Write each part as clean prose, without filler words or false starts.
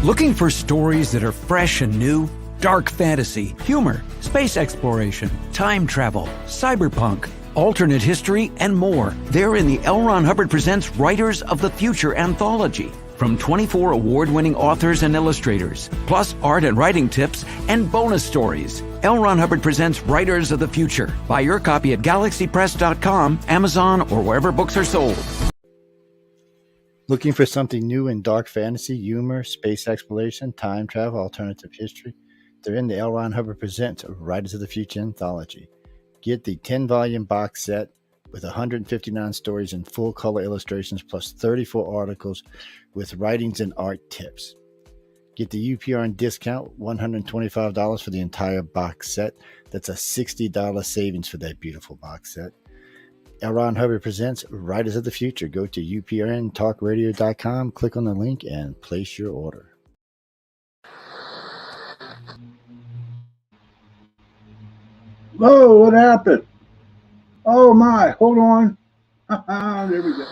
Looking for stories that are fresh and new? Dark fantasy, humor, space exploration, time travel, cyberpunk, alternate history, and more. They're in the L. Ron Hubbard Presents Writers of the Future anthology. From 24 award-winning authors and illustrators, plus art and writing tips and bonus stories. L. Ron Hubbard Presents Writers of the Future. Buy your copy at galaxypress.com, Amazon, or wherever books are sold. Looking for something new in dark fantasy, humor, space exploration, time travel, alternative history? They're in the L. Ron Hubbard Presents Writers of the Future anthology. Get the 10-volume box set with 159 stories and full-color illustrations, plus 34 articles with writings and art tips. Get the UPRN discount, $125 for the entire box set. That's a $60 savings for that beautiful box set. L. Ron Hubbard Presents Writers of the Future. Go to uprntalkradio.com, click on the link, and place your order. Whoa, what happened? Oh my, hold on. There we go.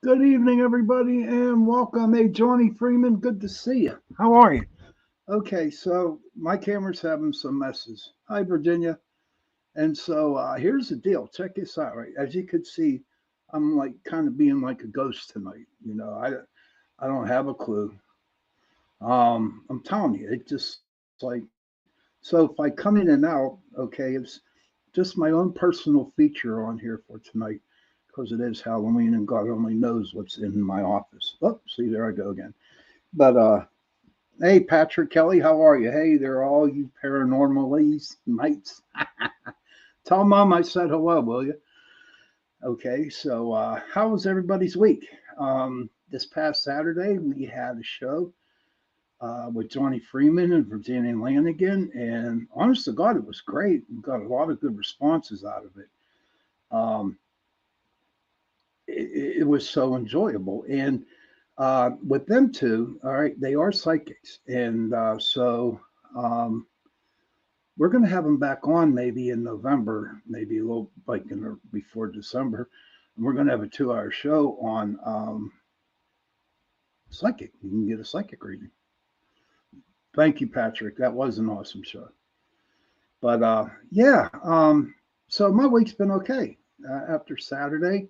Good evening, everybody, and welcome. Hey, Johnny Freeman, good to see you. How are you? Okay, so my camera's having some messes. Hi, Virginia. And so here's the deal. Check this out, right? As you could see, I'm like kind of being like a ghost tonight. You know, I don't have a clue. I'm telling you, it just like, so if I come in and out, okay, it's just my own personal feature on here for tonight, because it is Halloween and God only knows what's in my office. Oh, see, there I go again. But hey, Patrick Kelly, how are you? Hey, there, all you paranormalies, mates. Tell Mom I said hello, will you? Okay, so how was everybody's week? This past Saturday, we had a show with Johnny Freeman and Virginia Lanigan, and honest to God, it was great. We got a lot of good responses out of it. It was so enjoyable. And with them two, all right, they are psychics. And so we're going to have them back on maybe in November, maybe a little like before December. And we're going to have a 2-hour show on psychic. You can get a psychic reading. Thank you, Patrick. That was an awesome show. But yeah, so my week's been okay. After Saturday,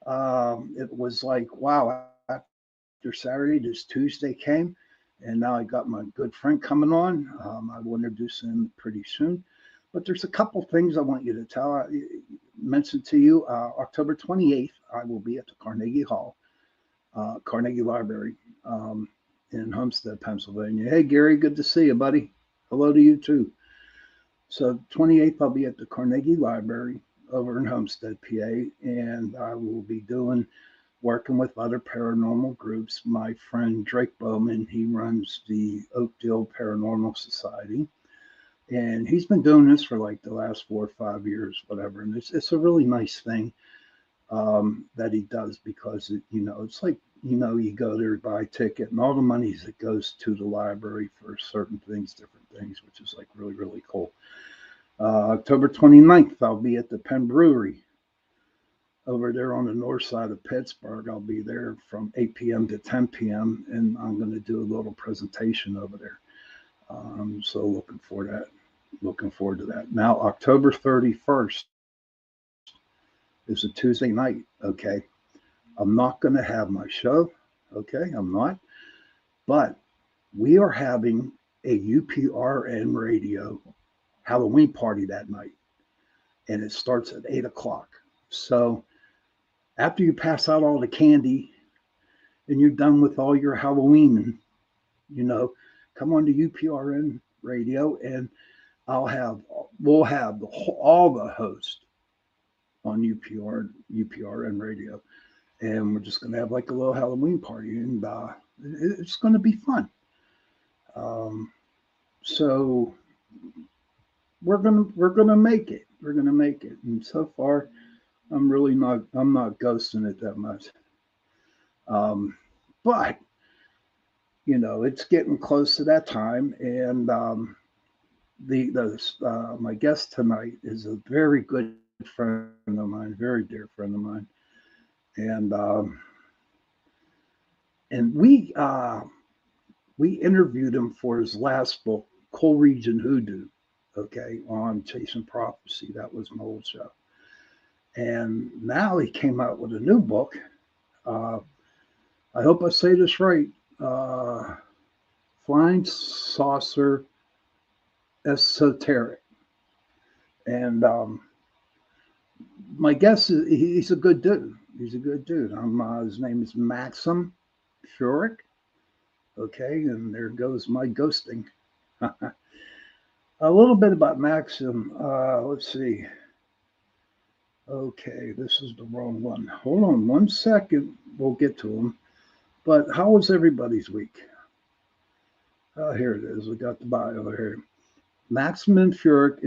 it was like, wow, after Saturday, this Tuesday came, and now I got my good friend coming on. I will introduce him pretty soon. But there's a couple things I want you to tell. I mentioned to you, October 28th, I will be at the Carnegie Hall, Carnegie Library in Homestead, Pennsylvania. Hey, Gary, good to see you, buddy. Hello to you, too. So 28th, I'll be at the Carnegie Library over in Homestead, PA, and I will be working with other paranormal groups. My friend Drake Bowman, he runs the Oakdale Paranormal Society, and he's been doing this for like the last 4 or 5 years, whatever. And it's a really nice thing that he does, because it's like, you go there, buy a ticket, and all the money that goes to the library for certain things, different things, which is like really, really cool. October 29th, I'll be at the Penn Brewery over there on the north side of Pittsburgh. I'll be there from 8 p.m. to 10 p.m. and I'm going to do a little presentation over there. So looking forward to that. Now, October 31st is a Tuesday night. Okay. I'm not going to have my show. Okay. I'm not. But we are having a UPRN radio Halloween party that night, and it starts at 8 o'clock. So after you pass out all the candy and you're done with all your Halloween, come on to UPRN radio, and we'll have all the hosts on UPRN radio, and we're just going to have like a little Halloween party, and it's going to be fun. So we're gonna make it. We're gonna make it. And so far, I'm not ghosting it that much. But it's getting close to that time, and my guest tonight is a very good friend of mine, very dear friend of mine, and we interviewed him for his last book, Coal Region Hoodoo, okay, on Chasing Prophecy. That was my old show, and now he came out with a new book. Uh, I hope I say this right. Flying Saucer Esoteric, and my guess is he's a good dude. He's a good dude. His name is Maxim Furek. Okay, and there goes my ghosting. A little bit about Maxim. Let's see. Okay, this is the wrong one. Hold on 1 second. We'll get to him. But how was everybody's week? Here it is. We got the bio here. Maxim Furek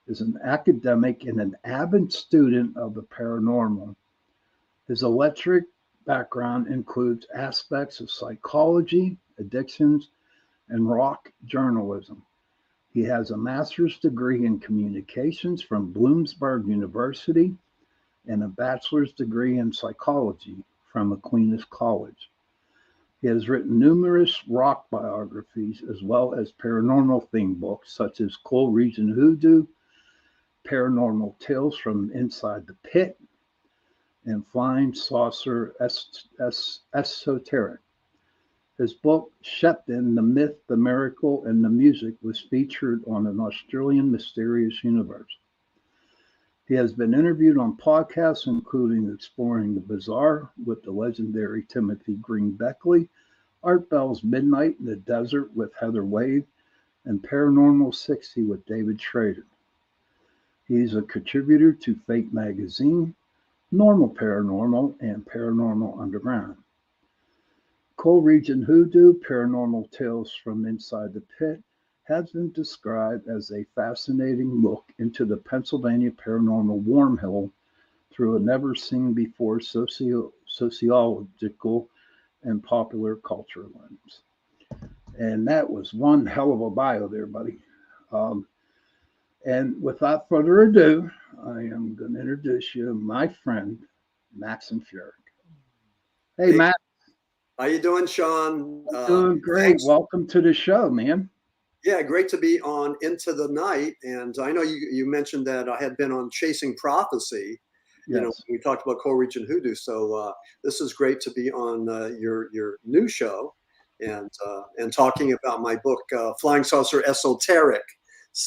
is an academic and an avid student of the paranormal. His electric background includes aspects of psychology, addictions, and rock journalism. He has a master's degree in communications from Bloomsburg University and a bachelor's degree in psychology from Aquinas College. He has written numerous rock biographies as well as paranormal themed books such as Coal Region Hoodoo, Paranormal Tales from Inside the Pit, and Flying Saucer Esoteric. His book, Shepton, The Myth, the Miracle, and the Music, was featured on an Australian Mysterious Universe. He has been interviewed on podcasts, including Exploring the Bizarre with the legendary Timothy Green Beckley, Art Bell's Midnight in the Desert with Heather Wade, and Paranormal 60 with David Schrader. He's a contributor to Fate Magazine, Normal Paranormal, and Paranormal Underground. Coal Region Hoodoo, Paranormal Tales from Inside the Pit, has been described as a fascinating look into the Pennsylvania paranormal wormhole through a never-seen-before sociological and popular culture lens. And that was one hell of a bio there, buddy. And without further ado, I am going to introduce you to my friend, Maxim Furek. Hey, Matt. How you doing, Sean? Doing great. Thanks. Welcome to the show, man. Yeah, great to be on Into the Night. And I know you mentioned that I had been on Chasing Prophecy. Yes. We talked about Coal Region Hoodoo. So this is great to be on your new show and talking about my book, Flying Saucer Esoteric,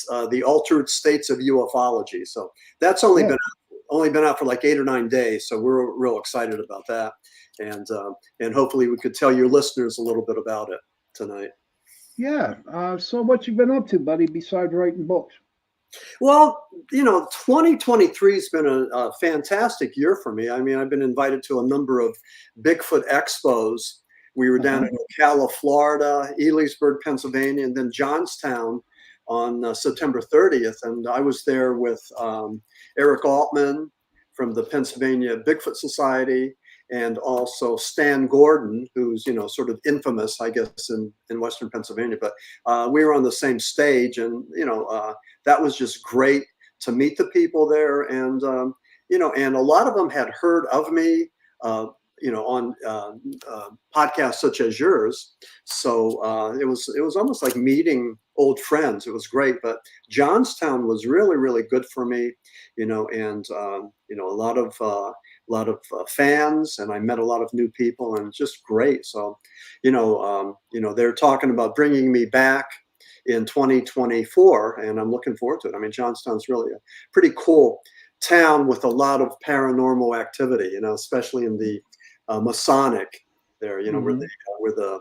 The Altered States of Ufology. So that's only been out for like 8 or 9 days. So we're real excited about that. And hopefully we could tell your listeners a little bit about it tonight. Yeah. So what you been up to, buddy, besides writing books? Well, 2023 has been a fantastic year for me. I mean, I've been invited to a number of Bigfoot expos. We were down in Ocala, Florida, Elysburg, Pennsylvania, and then Johnstown on September 30th. And I was there with Eric Altman from the Pennsylvania Bigfoot Society, and also Stan Gordon, who's, sort of infamous, I guess, in Western Pennsylvania. But we were on the same stage, and, that was just great to meet the people there. And, and a lot of them had heard of me, on podcasts such as yours. So it was almost like meeting old friends. It was great. But Johnstown was really, really good for me, and, a lot of fans, and I met a lot of new people, and it's just great. So, they're talking about bringing me back in 2024, and I'm looking forward to it. I mean, Johnstown's really a pretty cool town with a lot of paranormal activity, especially in the Masonic there, where the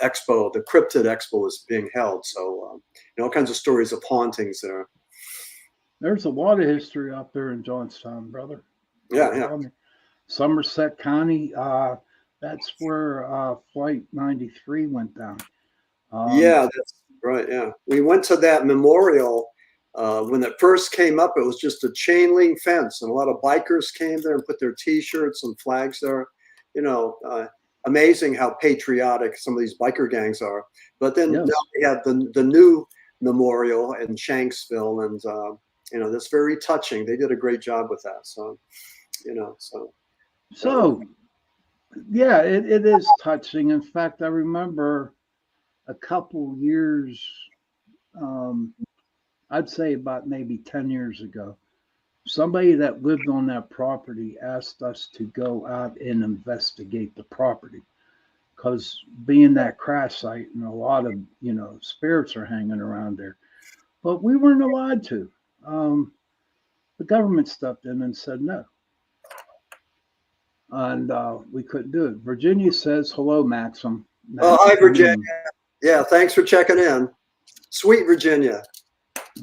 expo, the Cryptid Expo is being held. So, all kinds of stories of hauntings there. There's a lot of history out there in Johnstown, brother. Yeah. Somerset County. That's where Flight 93 went down. Yeah, that's right. Yeah, we went to that memorial when it first came up. It was just a chain link fence, and a lot of bikers came there and put their T-shirts and flags there. You know, amazing how patriotic some of these biker gangs are. But then Yes. now we have the new memorial in Shanksville, and you know, that's very touching. They did a great job with that. So, you know, So, yeah, it is touching. In fact, I remember a couple years, I'd say about maybe 10 years ago, somebody that lived on that property asked us to go out and investigate the property because being that crash site and a lot of, you know, spirits are hanging around there. But we weren't allowed to. The government stepped in and said no. And we couldn't do it. Virginia says, hello, Maxim. oh, hi, Virginia. Maxim. Yeah, thanks for checking in. Sweet Virginia.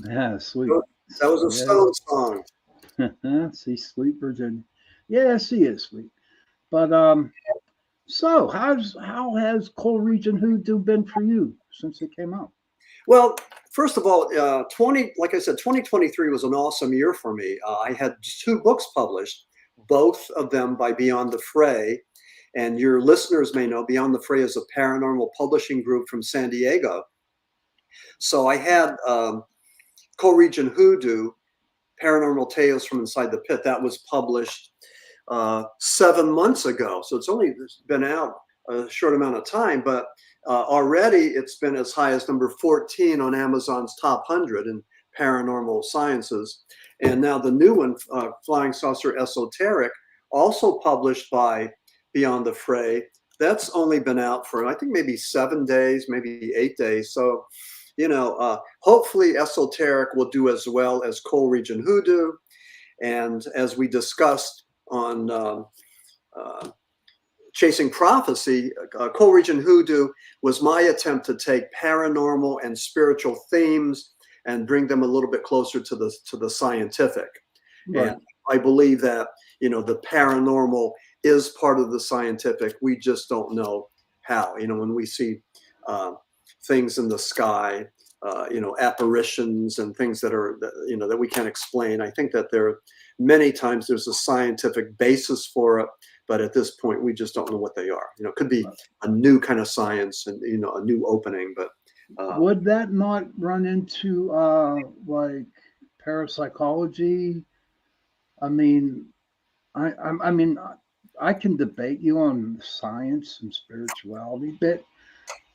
Yeah, sweet. That was a Stone song. See, sweet Virginia. Yeah, she is sweet. But so how has Coal Region Hoodoo been for you since it came out? Well, first of all, like I said, 2023 was an awesome year for me. I had 2 books published, both of them by Beyond the Fray. And your listeners may know Beyond the Fray is a paranormal publishing group from San Diego. So I had Coal Region Hoodoo, Paranormal Tales from Inside the Pit. That was published 7 months ago. So it's only been out a short amount of time, but already it's been as high as number 14 on Amazon's top 100 in paranormal sciences. And now the new one, Flying Saucer Esoteric, also published by Beyond the Fray. That's only been out for, I think, maybe 7 days, maybe 8 days. So, you know, hopefully Esoteric will do as well as Coal Region Hoodoo. And as we discussed on Chasing Prophecy, Coal Region Hoodoo was my attempt to take paranormal and spiritual themes and bring them a little bit closer to the scientific. Right. And I believe that, you know, the paranormal is part of the scientific. We just don't know how. You know, when we see things in the sky, you know, apparitions and things that are, you know, that we can't explain. I think that many times there's a scientific basis for it, but at this point we just don't know what they are. You know, it could be a new kind of science and, you know, a new opening. But would that not run into like parapsychology? I mean, I mean, I can debate you on the science and spirituality bit.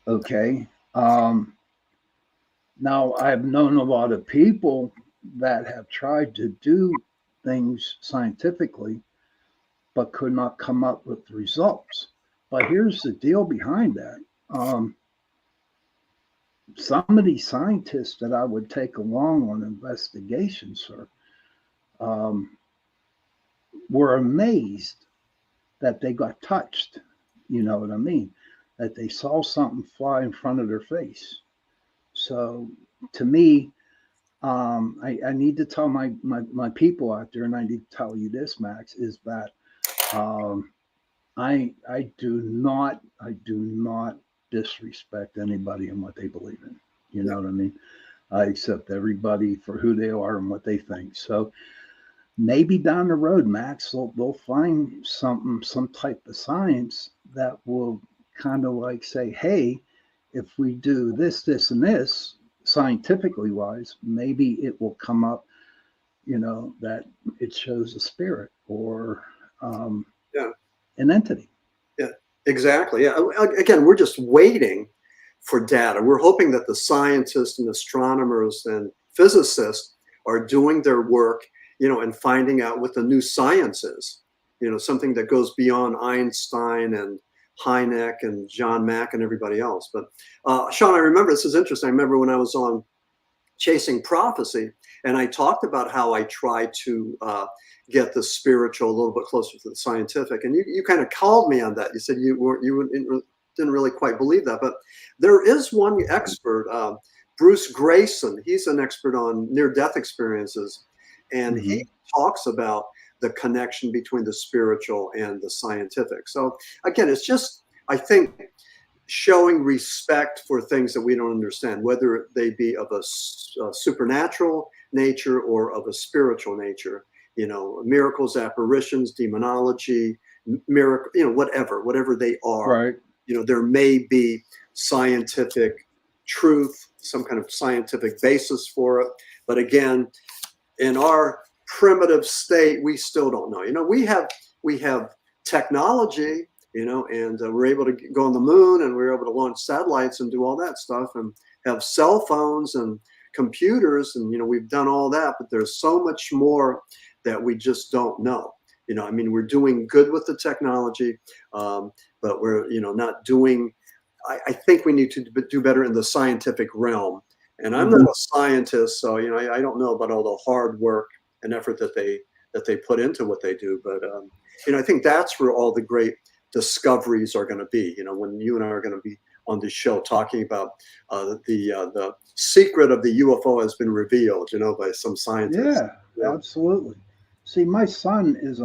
Okay. Now, I've known a lot of people that have tried to do things scientifically, but could not come up with results. But here's the deal behind that. Some of these scientists that I would take along on investigations, sir, were amazed that they got touched. You know what I mean? That they saw something fly in front of their face. So to me, I need to tell my people out there, and I need to tell you this, Max, is that I do not disrespect anybody and what they believe in. You know what I mean? I accept everybody for who they are and what they think. So maybe down the road, Max, they'll find some type of science that will kind of like say, hey, if we do this, this, and this, scientifically wise, maybe it will come up, you know, that it shows a spirit or an entity. Yeah, exactly. Yeah. Again, we're just waiting for data. We're hoping that the scientists and astronomers and physicists are doing their work, you know, and finding out what the new science is, you know, something that goes beyond Einstein and Hynek and John Mack and everybody else. But Sean, I remember, this is interesting. I remember when I was on Chasing Prophecy, and I talked about how I tried to get the spiritual a little bit closer to the scientific. And you kind of called me on that. You said you didn't really quite believe that. But there is one expert, Bruce Grayson. He's an expert on near-death experiences. And he talks about the connection between the spiritual and the scientific. So again, it's just, I think, showing respect for things that we don't understand, whether they be of a supernatural nature or of a spiritual nature, miracles, apparitions, demonology, miracle, whatever they are. Right. There may be scientific truth, some kind of scientific basis for it. But again, in our primitive state, we still don't know. We have technology, and we're able to go on the moon, and we're able to launch satellites and do all that stuff, and have cell phones and computers, and we've done all that. But there's so much more that we just don't know. We're doing good with the technology, but we're not doing. I think we need to do better in the scientific realm. And I'm not a scientist, so I don't know about all the hard work and effort that they put into what they do. But I think that's where all the great discoveries are going to be. When you and I are going to be on this show talking about the secret of the UFO has been revealed, by some scientists. Yeah, absolutely. See, my son is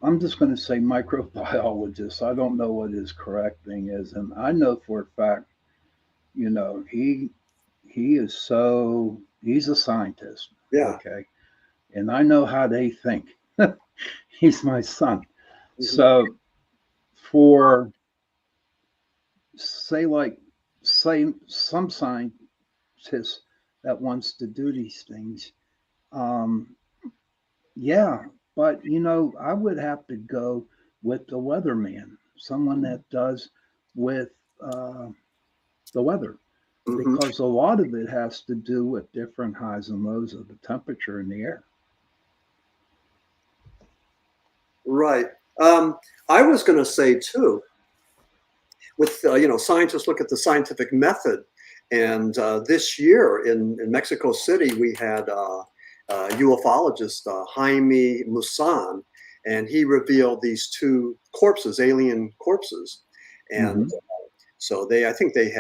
I'm just going to say microbiologist. I don't know what his correct thing is. And I know for a fact, he's a scientist. Yeah. Okay. And I know how they think. He's my son. Mm-hmm. So for say some scientist that wants to do these things, yeah, but I would have to go with the weatherman, someone that does with the weather, because a lot of it has to do with different highs and lows of the temperature in the air. Right. I was going to say too, with scientists look at the scientific method, and this year in Mexico City we had ufologist Jaime Maussan, and he revealed these two corpses, alien corpses, and so I think they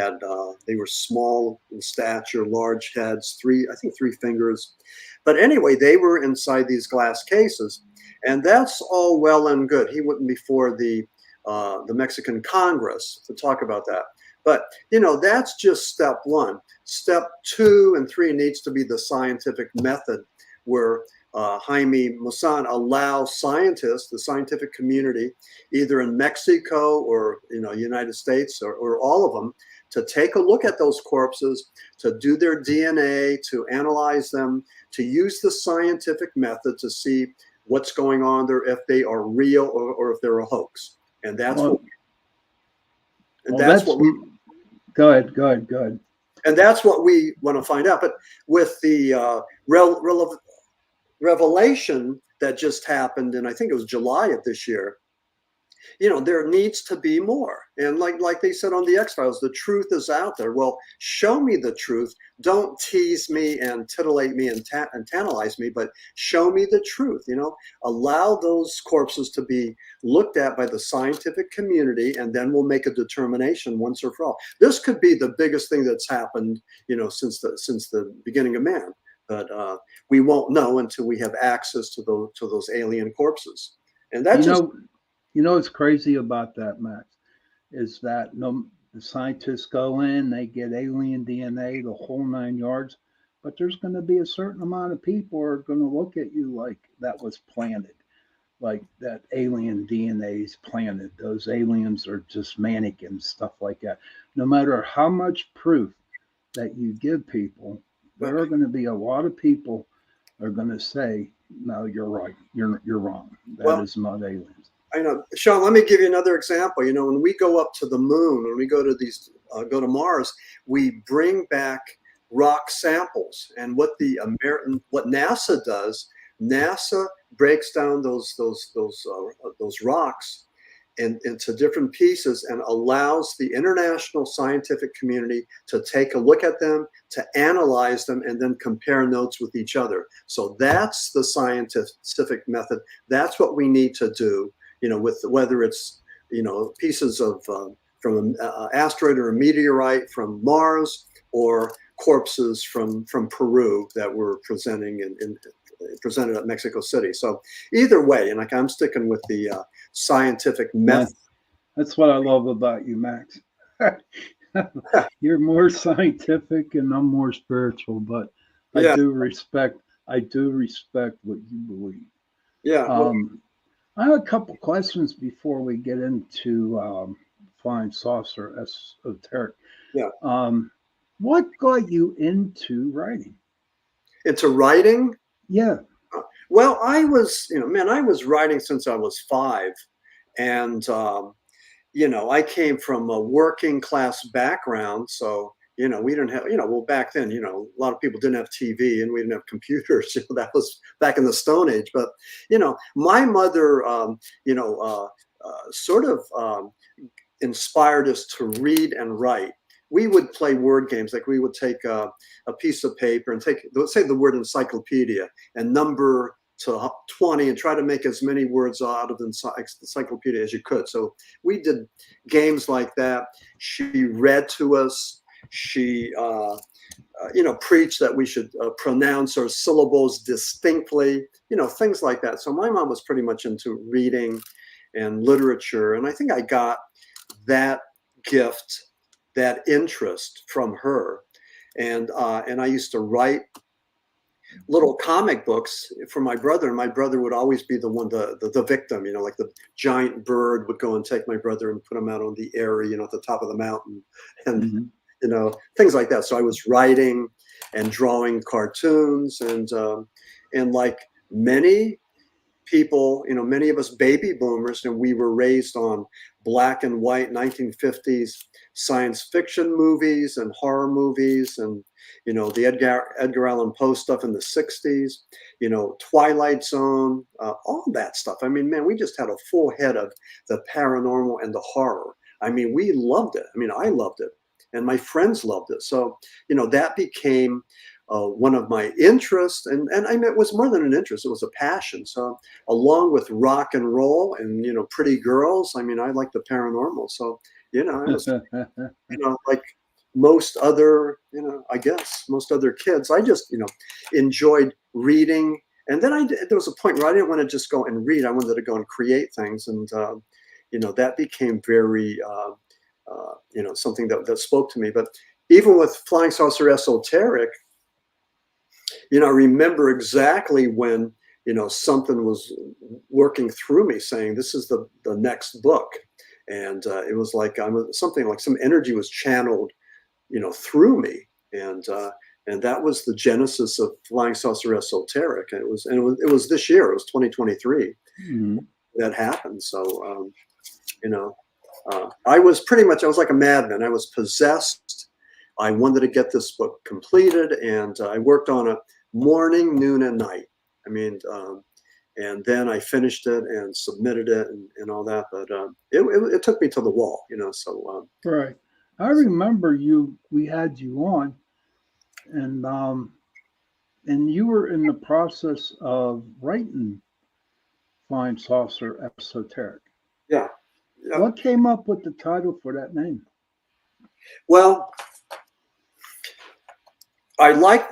were small in stature, large heads, three fingers, but anyway, they were inside these glass cases, and that's all well and good. He went before the Mexican Congress to talk about that. But, that's just step one. Step 2 and 3 needs to be the scientific method, where Jaime Maussan allows scientists, the scientific community, either in Mexico or, United States or all of them, to take a look at those corpses, to do their DNA, to analyze them, to use the scientific method to see what's going on there, if they are real or if they're a hoax. And that's what we Go ahead. And that's what we want to find out. But with the revelation that just happened, and I think it was July of this year, there needs to be more. And like they said on the X-Files, the truth is out there. Well, show me the truth. Don't tease me and titillate me and tantalize me, but show me the truth. Allow those corpses to be looked at by the scientific community, and then we'll make a determination once or for all. This could be the biggest thing that's happened, since the beginning of man. But we won't know until we have access to those alien corpses. And that's what's crazy about that, Max, is that the scientists go in, they get alien DNA, the whole 9 yards, but there's going to be a certain amount of people are going to look at you like that was planted, like that alien DNA is planted. Those aliens are just mannequins, stuff like that. No matter how much proof that you give people, there are going to be a lot of people are going to say, no, you're right. You're wrong. That is not aliens. I know, Sean, let me give you another example. When we go up to the moon, when we go to Mars, we bring back rock samples. And what NASA does, NASA breaks down those rocks into different pieces and allows the international scientific community to take a look at them, to analyze them, and then compare notes with each other. So that's the scientific method. That's what we need to do. With whether it's, pieces of from an asteroid or a meteorite from Mars, or corpses from Peru that we're presenting presented at Mexico City. So either way, and like I'm sticking with the scientific method. That's what I love about you, Max. You're more scientific and I'm more spiritual, but Yeah. I do respect what you believe. Yeah. I have a couple questions before we get into Flying Saucer Esoteric. Yeah. What got you into writing? Into writing? Yeah. Well, I was, I was writing since I was 5. And, I came from a working class background. So, we didn't have, well, back then, a lot of people didn't have TV and we didn't have computers. That was back in the Stone Age. But, my mother, sort of inspired us to read and write. We would play word games. Like we would take a piece of paper and let's say the word encyclopedia and number to 20 and try to make as many words out of the encyclopedia as you could. So we did games like that. She read to us. She, preached that we should pronounce our syllables distinctly, things like that. So my mom was pretty much into reading and literature. And I think I got that gift, that interest from her. And I used to write little comic books for my brother, and my brother would always be the one, the victim, like the giant bird would go and take my brother and put him out on the airy, at the top of the mountain, and things like that. So I was writing and drawing cartoons, and like many people, many of us baby boomers, and we were raised on black and white 1950s science fiction movies and horror movies, and the Edgar Allan Poe stuff in the 60s, Twilight Zone, all that stuff. I mean, man, we just had a full head of the paranormal and the horror. I mean, we loved it. I mean, I loved it, and my friends loved it. So, that became one of my interests, and I mean, it was more than an interest; it was a passion. So, along with rock and roll and pretty girls, I mean, I like the paranormal. So, I was, like most other, I guess most other kids, I just, enjoyed reading. And then there was a point where I didn't want to just go and read; I wanted to go and create things, and that became very, something that spoke to me. But even with Flying Saucer Esoteric, I remember exactly when, something was working through me saying, this is the next book. And it was like, something like some energy was channeled, through me. And that was the genesis of Flying Saucer Esoteric. And it was this year, it was 2023 that happened. So, I was like a madman. I was possessed. I wanted to get this book completed, and I worked on it morning, noon, and night. I mean, and then I finished it and submitted it and all that. But it took me to the wall, So right. I remember we had you on, and you were in the process of writing Flying Saucer Esoteric. Yeah. What came up with the title for that name? Well, I like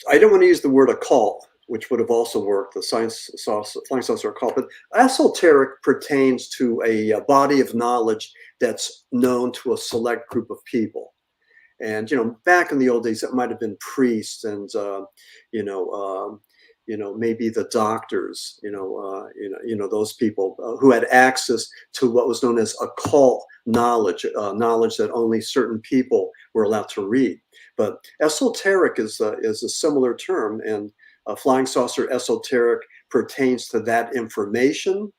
I don't want to use the word occult, which would have also worked, the Flying Saucer occult, but esoteric pertains to a body of knowledge that's known to a select group of people. And, back in the old days, it might have been priests and, maybe the doctors, those people who had access to what was known as occult knowledge, knowledge that only certain people were allowed to read. But esoteric is a similar term, and Flying Saucer Esoteric pertains to that information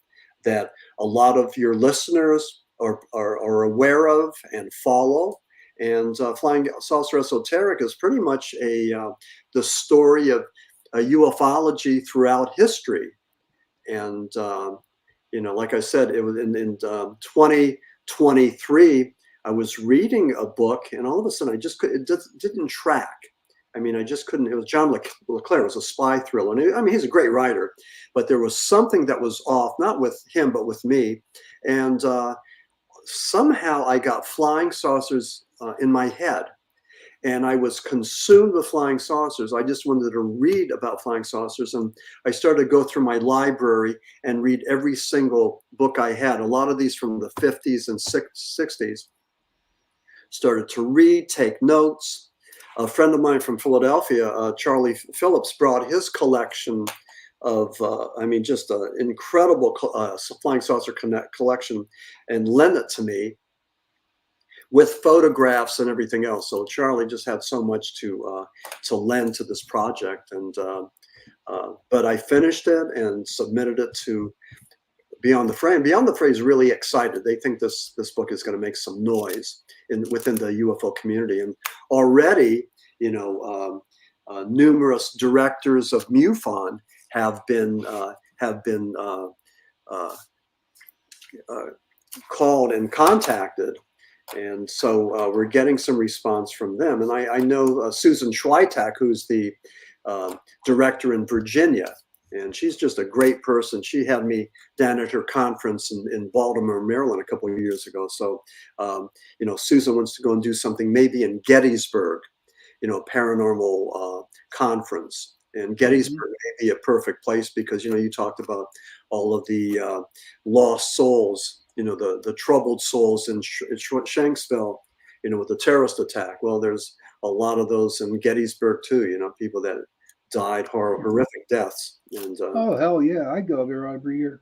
that a lot of your listeners are aware of and follow. And Flying Saucer Esoteric is pretty much the story of ufology throughout history. And, like I said, it was in 2023, I was reading a book, and all of a sudden it didn't track. I mean, I just couldn't. It was John LeClaire. It was a spy thriller. And he's a great writer, but there was something that was off, not with him, but with me. And somehow I got flying saucers in my head. and I was consumed with flying saucers. I just wanted to read about flying saucers, and I started to go through my library and read every single book I had. A lot of these from the 50s and 60s. Started to read, take notes. A friend of mine from Philadelphia, Charlie Phillips, brought his collection of, just an incredible flying saucer collection, and lent it to me with photographs and everything else. So Charlie just had so much to lend to this project, and but I finished it and submitted it to Beyond the Fray. Beyond the Fray is really excited. They think this book is going to make some noise within the UFO community, and already, numerous directors of MUFON have been called and contacted, and so we're getting some response from them. And I know Susan Schweitak, who's the director in Virginia, and she's just a great person. She had me down at her conference in Baltimore, Maryland, a couple of years ago. So, Susan wants to go and do something maybe in Gettysburg, paranormal conference. And Gettysburg may be a perfect place because, you talked about all of the lost souls, the troubled souls in Shanksville, with the terrorist attack. Well, there's a lot of those in Gettysburg too, people that died horrific deaths. And oh, hell yeah, I go there every year.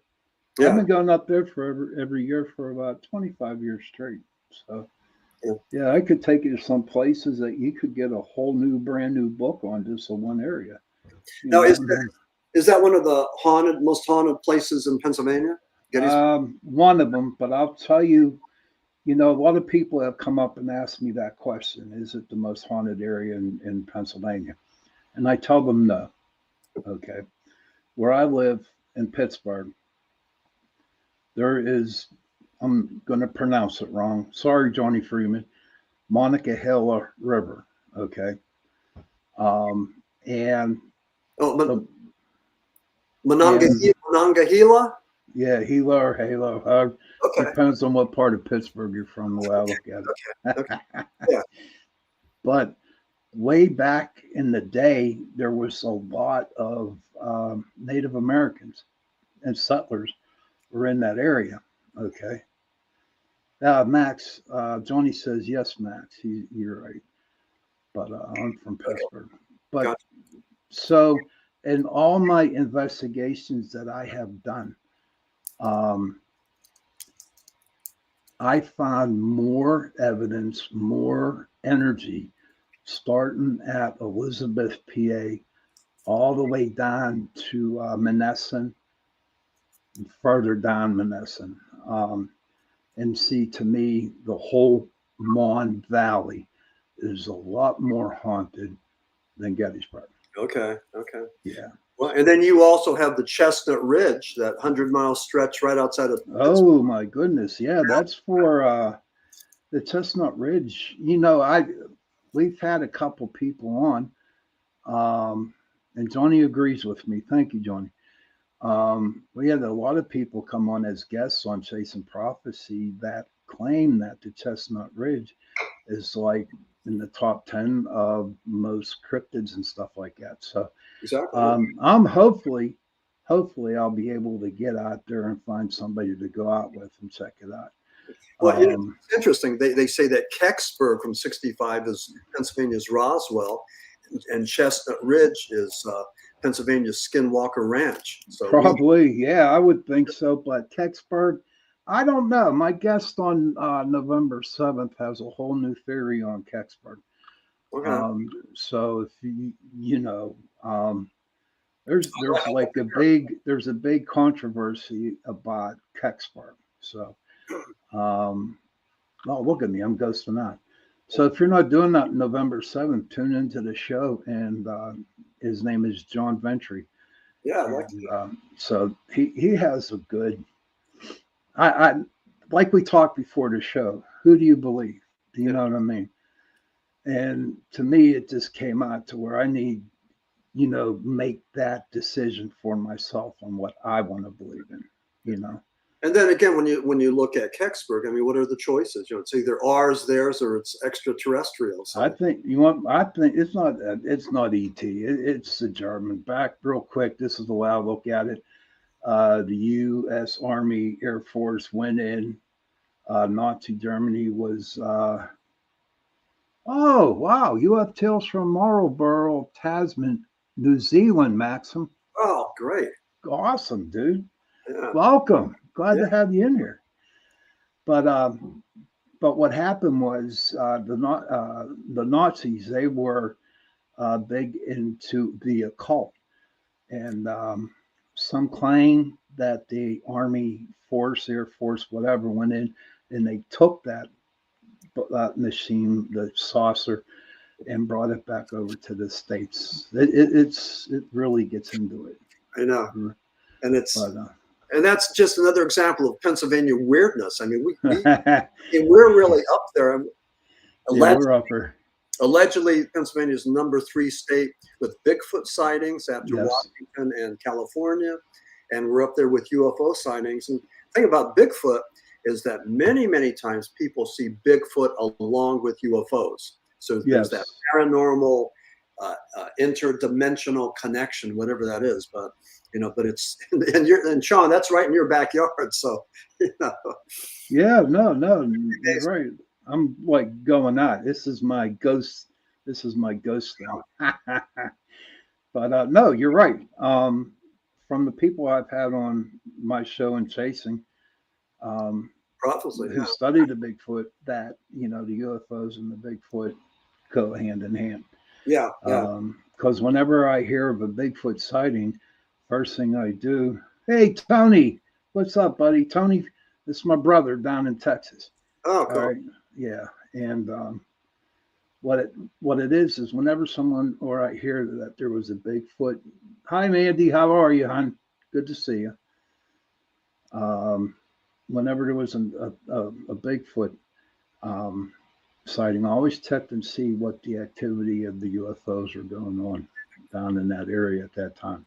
Yeah. I've been going up there for every year for about 25 years straight. So yeah, I could take you to some places that you could get a whole brand new book on just in one area. Now, is that one of the most haunted places in Pennsylvania? One of them, but I'll tell you, a lot of people have come up and asked me that question. Is it the most haunted area in Pennsylvania? And I tell them no. Okay. Where I live in Pittsburgh, there is, I'm going to pronounce it wrong. Sorry, Johnny Freeman, Monongahela River. Okay. And Monongahela? Yeah, Gila or Halo. Okay. Depends on what part of Pittsburgh you're from, the way I look at it. Okay. Yeah. But way back in the day, there was a lot of Native Americans and settlers were in that area. Okay. Max, Johnny says, yes, Max, you're right. But I'm from Pittsburgh. But gotcha. So in all my investigations that I have done, I found more evidence, more energy, starting at Elizabeth, PA, all the way down to Menneson, and further down Menneson. And see, to me, the whole Mon Valley is a lot more haunted than Gettysburg. Okay. Yeah. Well, and then you also have the Chestnut Ridge, that 100-mile stretch right outside of. Oh my goodness! Yeah, that's for the Chestnut Ridge. We've had a couple people on, and Johnny agrees with me. Thank you, Johnny. We had a lot of people come on as guests on Chasing Prophecy that claim that the Chestnut Ridge is like in the top 10 of most cryptids and stuff like that. So Exactly. I'm hopefully I'll be able to get out there and find somebody to go out with and check it out. Well, it's interesting. They say that Kecksburg from 65 is Pennsylvania's Roswell, and Chestnut Ridge is Pennsylvania's Skinwalker Ranch. So probably, yeah, I would think so. But Kecksburg, I don't know. My guest on November 7th has a whole new theory on Kecksburg. Okay. So if there's like a big controversy about Kecksburg. So, oh, look at me, I'm ghosting out. So if you're not doing that November 7th, tune into the show, and his name is John Ventry. Yeah, so he has a good. I like we talked before the show. Who do you believe? Do you know what I mean? And to me, it just came out to where I need, make that decision for myself on what I want to believe in. And then again, when you look at Kecksburg, I mean, what are the choices? You know, it's either ours, theirs, or it's extraterrestrial. So. I think it's not ET. It's the German. Back real quick. This is the way I look at it. The U.S. Army Air Force went in. Nazi Germany was. Oh wow! You have tales from Marlborough, Tasman, New Zealand, Maxim. Oh, great! Awesome, dude. Yeah. Welcome. Glad to have you in here. But what happened was the Nazis, they were big into the occult, and some claim that the Army Force, Air Force, whatever, went in and they took that machine, the saucer, and brought it back over to the States. It really gets into it. I know, and and that's just another example of Pennsylvania weirdness. I mean, we're really up there. Allegedly, Pennsylvania is #3 state with Bigfoot sightings after Washington and California, and we're up there with UFO sightings. And the thing about Bigfoot is that many times people see Bigfoot along with UFOs. So there's that paranormal, interdimensional connection, whatever that is. But but it's and Sean, that's right in your backyard. So Yeah, no, you're right. I'm like going out. This is my ghost now. But no, you're right. From the people I've had on my show and chasing, prophecy, who study the Bigfoot, that the UFOs and the Bigfoot go hand in hand. Yeah. Because whenever I hear of a Bigfoot sighting, first thing I do, hey Tony, what's up, buddy? Tony, this is my brother down in Texas. Oh, cool. All right. Yeah, and what it is whenever someone or I hear that there was a Bigfoot. Hi, Mandy, how are you, hon? Good to see you. Whenever there was a Bigfoot sighting, I always checked and see what the activity of the UFOs were going on down in that area at that time.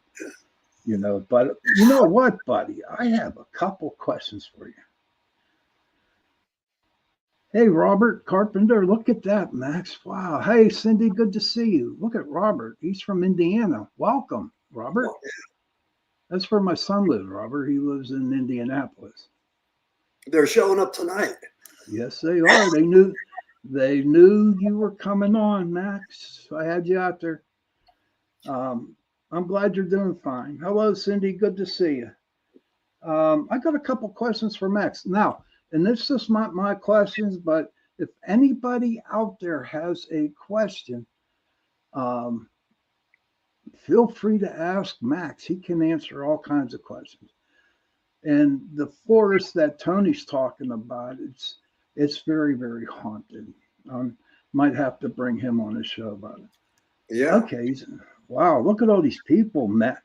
But you know what, buddy? I have a couple questions for you. Hey, Robert Carpenter, look at that, Max. Wow. Hey, Cindy, good to see you. Look at Robert. He's from Indiana. Welcome, Robert. Oh, yeah. That's where my son lives, Robert. He lives in Indianapolis. They're showing up tonight. Yes, they are. They knew you were coming on, Max. I had you out there. I'm glad you're doing fine. Hello, Cindy. Good to see you. I got a couple questions for Max. Now, and this is my questions, but if anybody out there has a question, feel free to ask Max. He can answer all kinds of questions. And the forest that Tony's talking about, it's very, very haunted. Might have to bring him on the show about it. Yeah. Okay. Wow. Look at all these people, Max.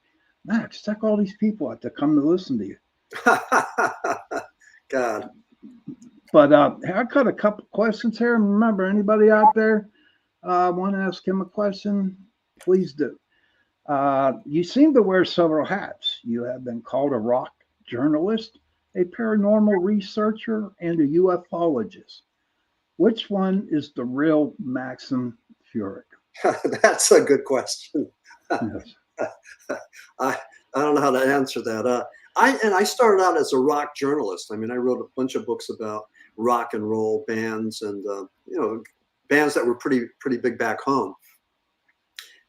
Check all these people out there come to listen to you. God. But I got a couple questions here. Remember, anybody out there want to ask him a question, please do. You seem to wear several hats. You have been called a rock journalist, a paranormal researcher, and a ufologist. Which one is the real Maxim Furek? That's a good question. Yes. I don't know how to answer that. I started out as a rock journalist. I mean, I wrote a bunch of books about rock and roll bands and bands that were pretty big back home.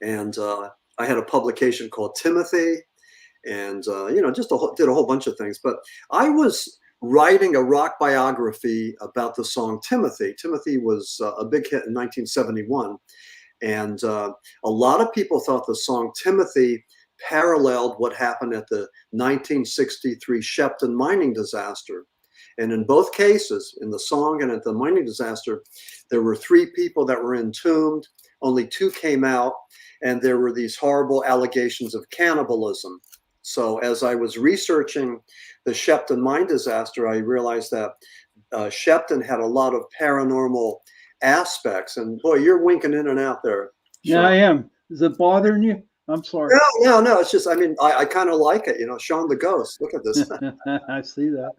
And I had a publication called Timothy, and just did a whole bunch of things. But I was writing a rock biography about the song Timothy. Timothy was a big hit in 1971, and a lot of people thought the song Timothy paralleled what happened at the 1963 Shepton mining disaster. And in both cases, in the song and at the mining disaster, there were 3 people that were entombed. Only 2 came out, and there were these horrible allegations of cannibalism. So as I was researching the Shepton mine disaster, I realized that Shepton had a lot of paranormal aspects. And boy, you're winking in and out there, Sean. Yeah, I am. Is it bothering you? I'm sorry. No. It's just, I mean, I kind of like it. Sean the Ghost. Look at this. I see that.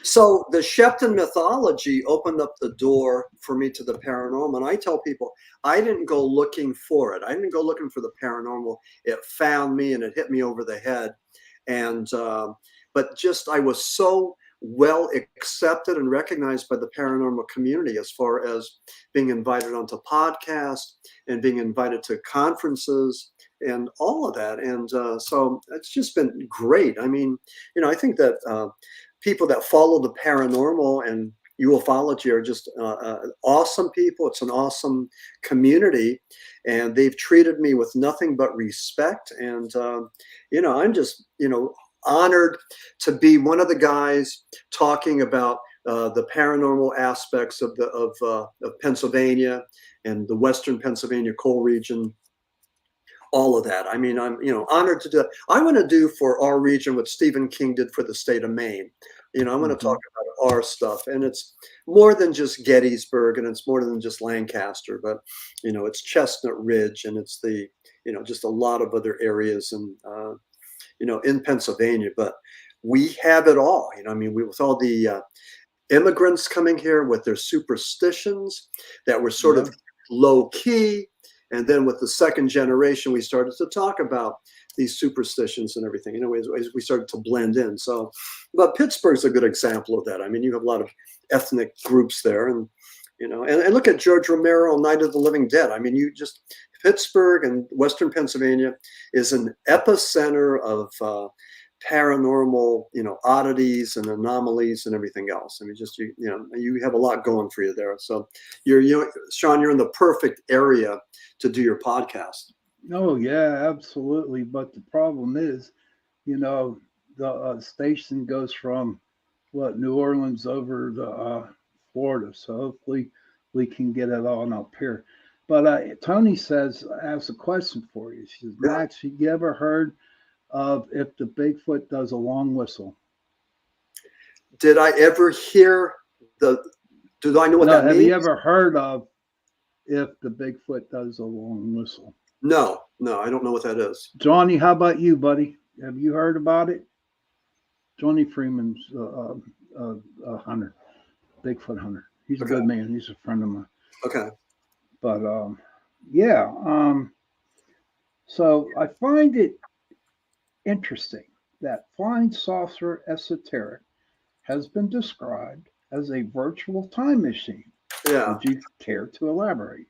So the Shepton mythology opened up the door for me to the paranormal. And I tell people, I didn't go looking for it. I didn't go looking for the paranormal. It found me and it hit me over the head. And, but just, I was so well accepted and recognized by the paranormal community as far as being invited onto podcasts and being invited to conferences and all of that. And so it's just been great. I mean, I think that people that follow the paranormal and ufology are just awesome people. It's an awesome community, and they've treated me with nothing but respect. And I'm just honored to be one of the guys talking about the paranormal aspects of Pennsylvania and the Western Pennsylvania coal region. All of that. I mean, I'm honored to do that. I want to do for our region what Stephen King did for the state of Maine. I want to talk about our stuff, and it's more than just Gettysburg, and it's more than just Lancaster, but it's Chestnut Ridge, and it's the just a lot of other areas, and in Pennsylvania. But we have it all. I mean, with all the immigrants coming here with their superstitions that were sort of low key. And then with the second generation, we started to talk about these superstitions and everything, as we started to blend in. So, but Pittsburgh's a good example of that. I mean, you have a lot of ethnic groups there, and, and look at George Romero, Night of the Living Dead. I mean, Pittsburgh and Western Pennsylvania is an epicenter of paranormal, oddities and anomalies and everything else. I mean, just, you have a lot going for you there. So Sean, you're in the perfect area to do your podcast. Oh yeah, absolutely. But the problem is, the station goes from New Orleans over to Florida. So hopefully we can get it on up here. But Tony asks a question for you. She says, Max, have you ever heard of if the Bigfoot does a long whistle? Did I ever hear do I know what that means? Have you ever heard of if the Bigfoot does a long whistle? No, I don't know what that is. Johnny, how about you, buddy? Have you heard about it? Johnny Freeman's a hunter, Bigfoot hunter. He's a good man. He's a friend of mine. Okay. But so I find it interesting that Flying Saucer Esoteric has been described as a virtual time machine. Yeah. Would you care to elaborate?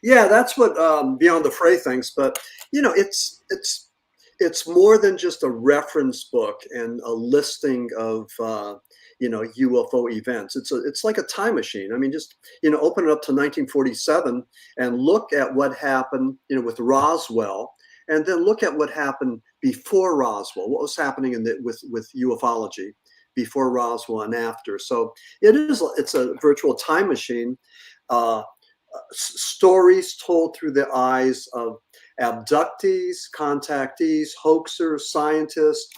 Yeah, that's what Beyond the Fray thinks. But it's more than just a reference book and a listing of UFO events. It's like a time machine. I mean, just open it up to 1947 and look at what happened with Roswell, and then look at what happened before Roswell. What was happening with ufology before Roswell and after. So it's a virtual time machine. Stories told through the eyes of abductees, contactees, hoaxers, scientists,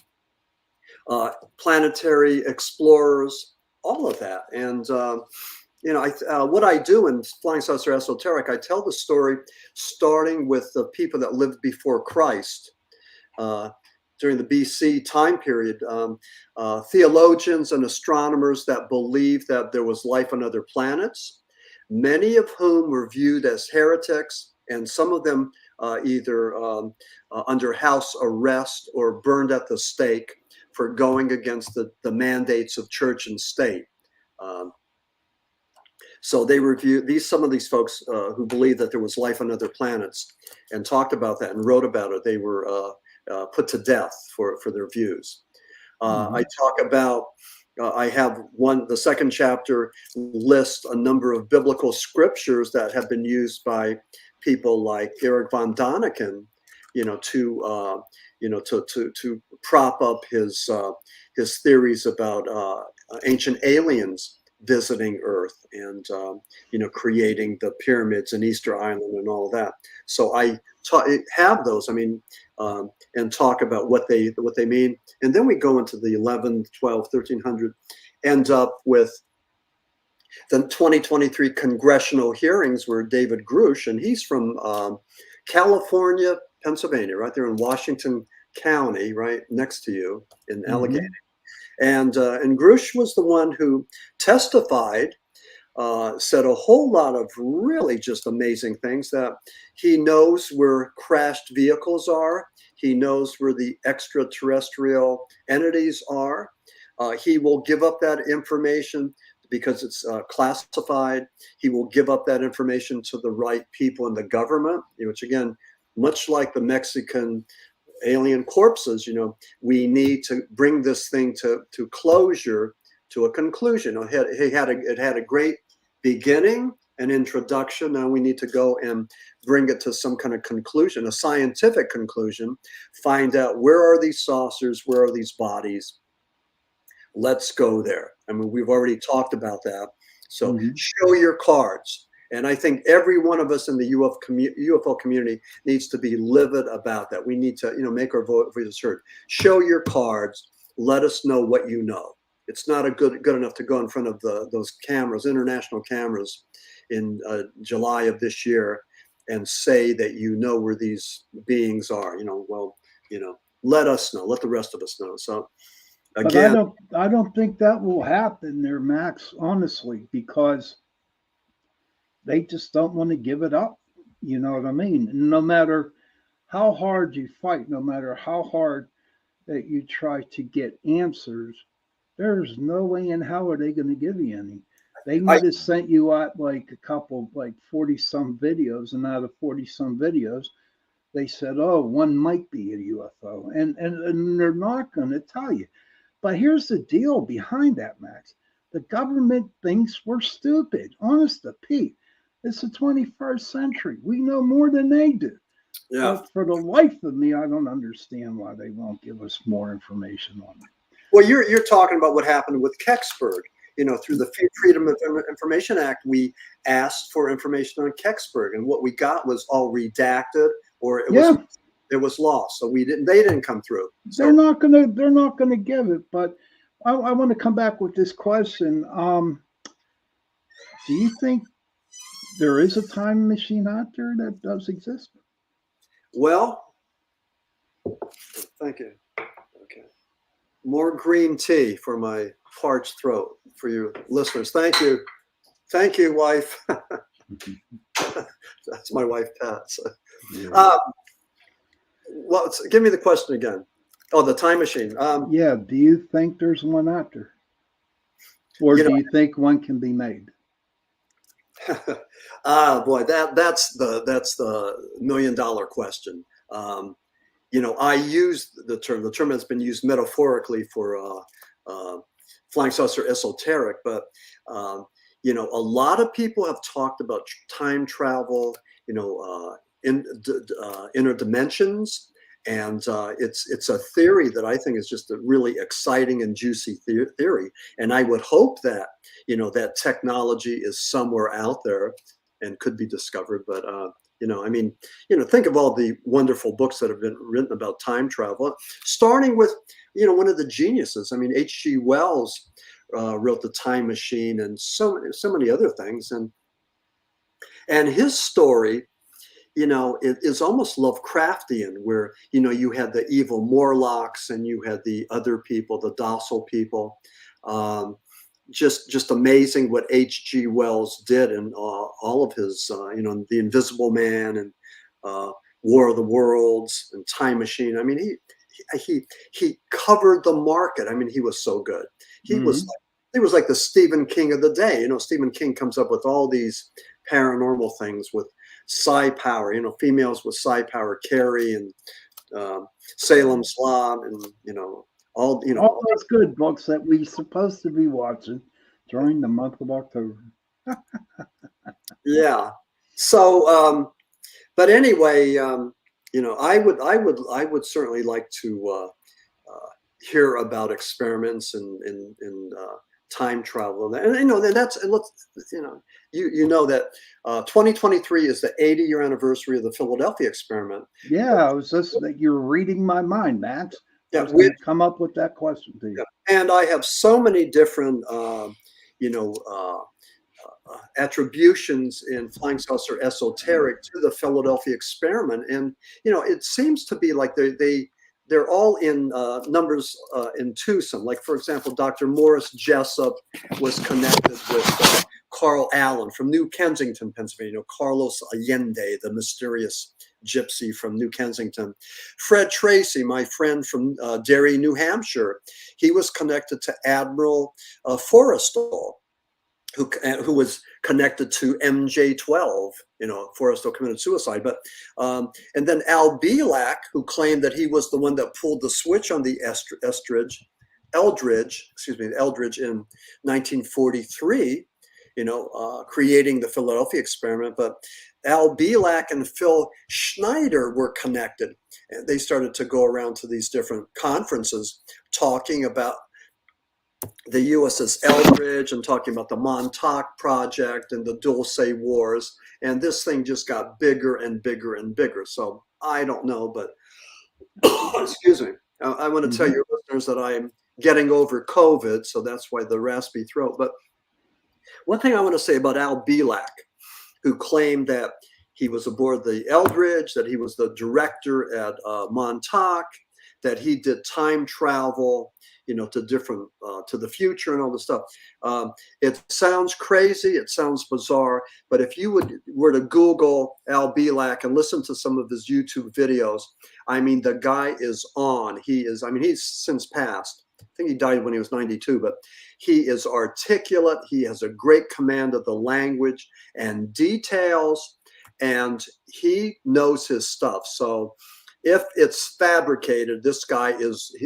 planetary explorers, all of that. And what I do in Flying Saucer Esoteric, I tell the story starting with the people that lived before Christ during the BC time period, theologians and astronomers that believed that there was life on other planets, many of whom were viewed as heretics, and some of them either under house arrest or burned at the stake for going against the mandates of church and state. So they reviewed some of these folks who believed that there was life on other planets and talked about that and wrote about it. They were put to death for their views. I talk about, I have the second chapter lists a number of biblical scriptures that have been used by people like Eric von Daniken, to prop up his theories about ancient aliens visiting Earth and creating the pyramids in Easter Island and all of that. So I have those. I mean, and talk about what they mean, and then we go into the 11, 12, 1300, end up with the 2023 congressional hearings were David Grush, and he's from California, Pennsylvania, right there in Washington County, right next to you in Allegheny. And Grush was the one who testified, said a whole lot of really just amazing things, that he knows where crashed vehicles are. He knows where the extraterrestrial entities are. He will give up that information because it's classified. He will give up that information to the right people in the government, which again, much like the Mexican alien corpses, we need to bring this thing to closure, to a conclusion. It had a great beginning, an introduction. Now we need to go and bring it to some kind of conclusion, a scientific conclusion, find out where are these saucers, where are these bodies. Let's go there. I mean, we've already talked about that. So show your cards. And I think every one of us in the UFO community needs to be livid about that. We need to, make our voices heard. Show your cards. Let us know what you know. It's not good enough to go in front of those cameras, international cameras, in July of this year, and say that you know where these beings are. Let us know. Let the rest of us know. So. Again, but I don't think that will happen there, Max, honestly, because they just don't want to give it up. You know what I mean? No matter how hard you fight, no matter how hard that you try to get answers, there's no way in hell are they going to give you any. They might have sent you out like a couple, like 40 some videos, and out of 40 some videos, they said, oh, one might be a UFO. And they're not going to tell you. But here's the deal behind that, Max. The government thinks we're stupid. Honest to Pete. It's the 21st century. We know more than they do. Yeah. But for the life of me, I don't understand why they won't give us more information on it. Well, you're talking about what happened with Kecksburg. Through the Freedom of Information Act, we asked for information on Kecksburg, and what we got was all redacted, or it was lost. So they didn't come through. So they're not gonna give it. But I want to come back with this question. Do you think there is a time machine out there that does exist? Well, thank you. Okay. More green tea for my parched throat for you listeners. Thank you. Thank you, wife. That's my wife, Pat. So. Yeah. Well, give me the question again. Oh, the time machine. Do you think there's one out there? Or do you think one can be made? Boy, that's the $1 million question. I use the term has been used metaphorically for Flying Saucer Esoteric, but a lot of people have talked about time travel, inner dimensions, and it's a theory that I think is just a really exciting and juicy theory. And I would hope that that technology is somewhere out there and could be discovered. But think of all the wonderful books that have been written about time travel, starting with one of the geniuses. I mean, H.G. Wells wrote The Time Machine and so many other things, and his story, it is almost Lovecraftian, where you had the evil Morlocks and you had the other people, the docile people. Just amazing what H.G. Wells did in all of his, The Invisible Man and War of the Worlds and Time Machine. I mean, he covered the market. I mean, he was so good. He was like the Stephen King of the day. Stephen King comes up with all these paranormal things with psi power. Females with psi power, Carrie and Salem's Lot, and all those good books that we're supposed to be watching during the month of October. Yeah. So, but anyway, I would certainly like to hear about experiments in time travel, and that 2023 is the 80-year anniversary of the Philadelphia experiment. Yeah, I was just you're reading my mind, Max. Yeah, we come up with that question to you. Yeah. And I have so many different, attributions in Flying Saucer Esoteric to the Philadelphia experiment, and it seems to be like they're all in numbers in twosome. Like, for example, Dr. Morris Jessup was connected with Carl Allen from New Kensington, Pennsylvania. Carlos Allende, the mysterious gypsy from New Kensington. Fred Tracy, my friend from Derry, New Hampshire, he was connected to Admiral Forrestal, who was connected to MJ12. Forrestal committed suicide. But and then Al Bielak, who claimed that he was the one that pulled the switch on the Eldridge in 1943, creating the Philadelphia experiment. But Al Bielak and Phil Schneider were connected. And they started to go around to these different conferences talking about the USS Eldridge and talking about the Montauk Project and the Dulce Wars. And this thing just got bigger and bigger and bigger. So I don't know, but excuse me. I want to tell your listeners that I'm getting over COVID, so that's why the raspy throat. But one thing I want to say about Al Bielak, who claimed that he was aboard the Eldridge, that he was the director at Montauk, that he did time travel, to different, to the future and all this stuff. It sounds crazy. It sounds bizarre. But if you were to Google Al Bielak and listen to some of his YouTube videos, the guy is on. He's since passed. I think he died when he was 92, but he is articulate. He has a great command of the language and details, and he knows his stuff. So if it's fabricated, this guy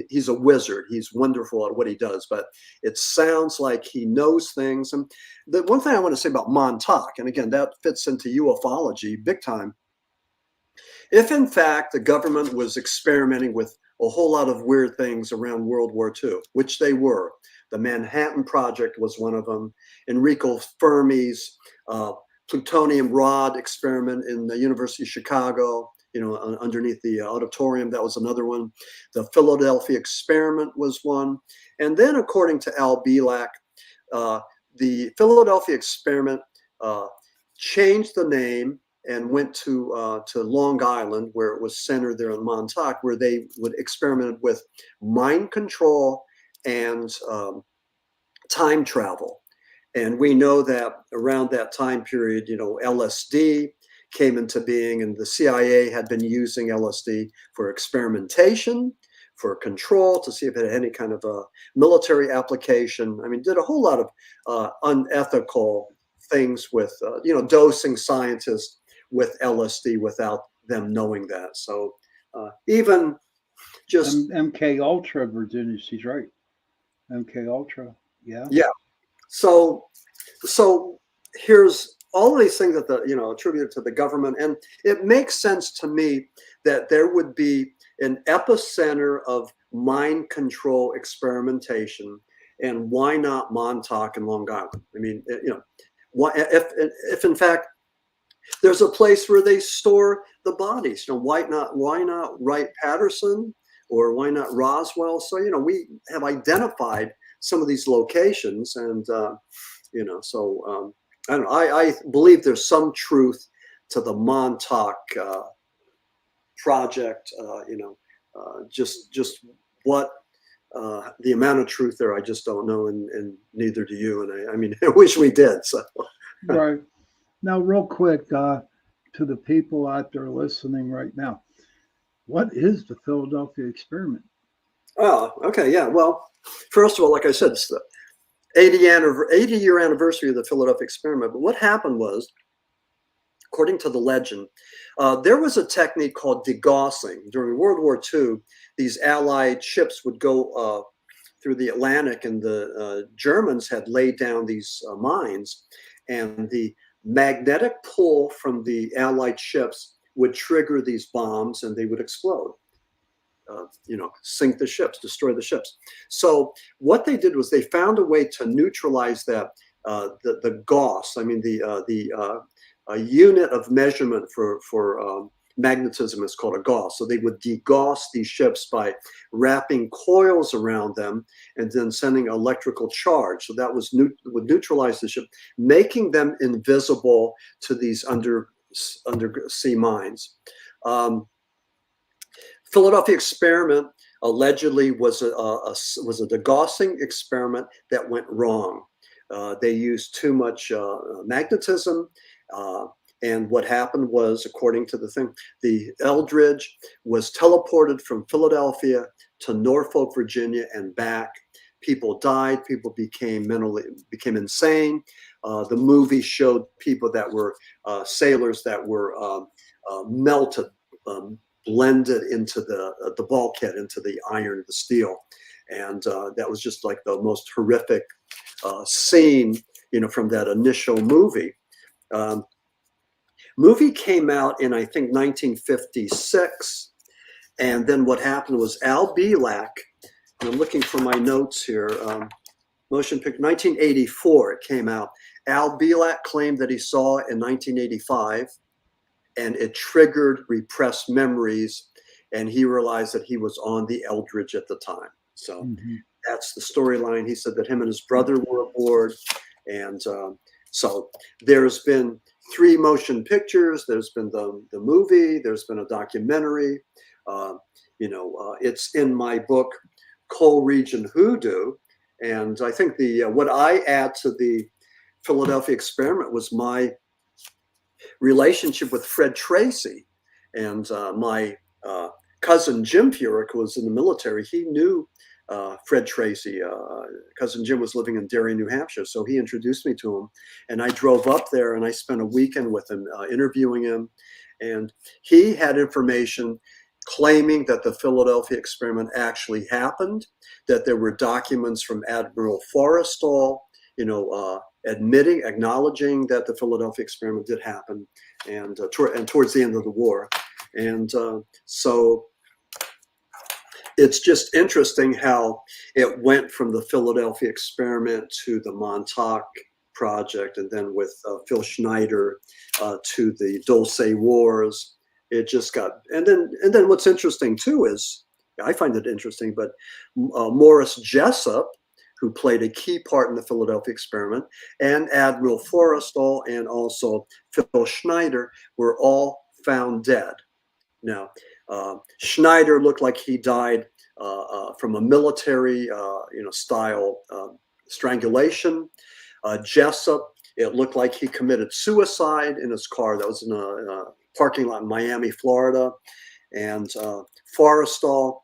he's a wizard. He's wonderful at what he does, but it sounds like he knows things. And the one thing I want to say about Montauk, and again, that fits into ufology big time. If in fact the government was experimenting with a whole lot of weird things around World War II, which they were, the Manhattan Project was one of them, Enrico Fermi's plutonium rod experiment in the University of Chicago, underneath the auditorium, that was another one. The Philadelphia experiment was one. And then, according to Al Bielak, the Philadelphia experiment changed the name and went to Long Island, where it was centered there in Montauk, where they would experiment with mind control and time travel. And we know that around that time period, LSD came into being, and the CIA had been using LSD for experimentation, for control, to see if it had any kind of a military application. Did a whole lot of unethical things with, dosing scientists with LSD without them knowing that. So even just MK Ultra, Virginia, she's right. MK Ultra, yeah. Yeah. So here's all these things that attributed to the government, and it makes sense to me that there would be an epicenter of mind control experimentation, and why not Montauk and Long Island? Why, if in fact there's a place where they store the bodies, why not Wright-Patterson, or why not Roswell? So we have identified some of these locations, and I don't know. I believe there's some truth to the Montauk project. Just what the amount of truth there, I just don't know, and neither do you. And I wish we did. So right now, real quick, to the people out there listening right now, what is the Philadelphia experiment? Oh, okay, yeah. Well, first of all, like I said, it's the 80-year anniversary of the Philadelphia experiment. But what happened was, according to the legend, there was a technique called degaussing. During World War II, these Allied ships would go through the Atlantic, and the Germans had laid down these mines, and the magnetic pull from the Allied ships would trigger these bombs, and they would explode. Sink the ships, destroy the ships. So what they did was they found a way to neutralize that. The Gauss, a unit of measurement for magnetism is called a gauss. So they would degauss these ships by wrapping coils around them and then sending electrical charge. So that would neutralize the ship, making them invisible to these undersea mines. Philadelphia experiment allegedly was a degaussing experiment that went wrong. They used too much magnetism. And what happened was, according to the thing, the Eldridge was teleported from Philadelphia to Norfolk, Virginia, and back. People died. People became insane. The movie showed people that were sailors that were melted, blended into the bulkhead, into the iron, the steel, and that was just like the most horrific scene, from that initial movie. Movie came out in, I think, 1956. And then what happened was Al Bielak, and I'm looking for my notes here, motion picture, 1984 it came out. Al Bielak claimed that he saw it in 1985, and it triggered repressed memories, and he realized that he was on the Eldridge at the time. So that's the storyline. He said that him and his brother were aboard, and so there's been 3 motion pictures. There's been the movie. There's been a documentary. It's in my book, Coal Region Hoodoo. And I think what I add to the Philadelphia experiment was my relationship with Fred Tracy. And my cousin Jim Furek, who was in the military, he knew Fred Tracy. Cousin Jim was living in Derry, New Hampshire, so he introduced me to him, and I drove up there and I spent a weekend with him, interviewing him, and he had information claiming that the Philadelphia experiment actually happened, that there were documents from Admiral Forrestal, acknowledging that the Philadelphia experiment did happen, and towards the end of the war, and so. It's just interesting how it went from the Philadelphia experiment to the Montauk project, and then with Phil Schneider to the Dulce Wars. It just got, and then what's interesting too is, I find it interesting, but Morris Jessup, who played a key part in the Philadelphia experiment, and Admiral Forrestal and also Phil Schneider were all found dead. Now, Schneider looked like he died from a military, style strangulation. Jessup, it looked like he committed suicide in his car. That was in a parking lot in Miami, Florida. And Forrestal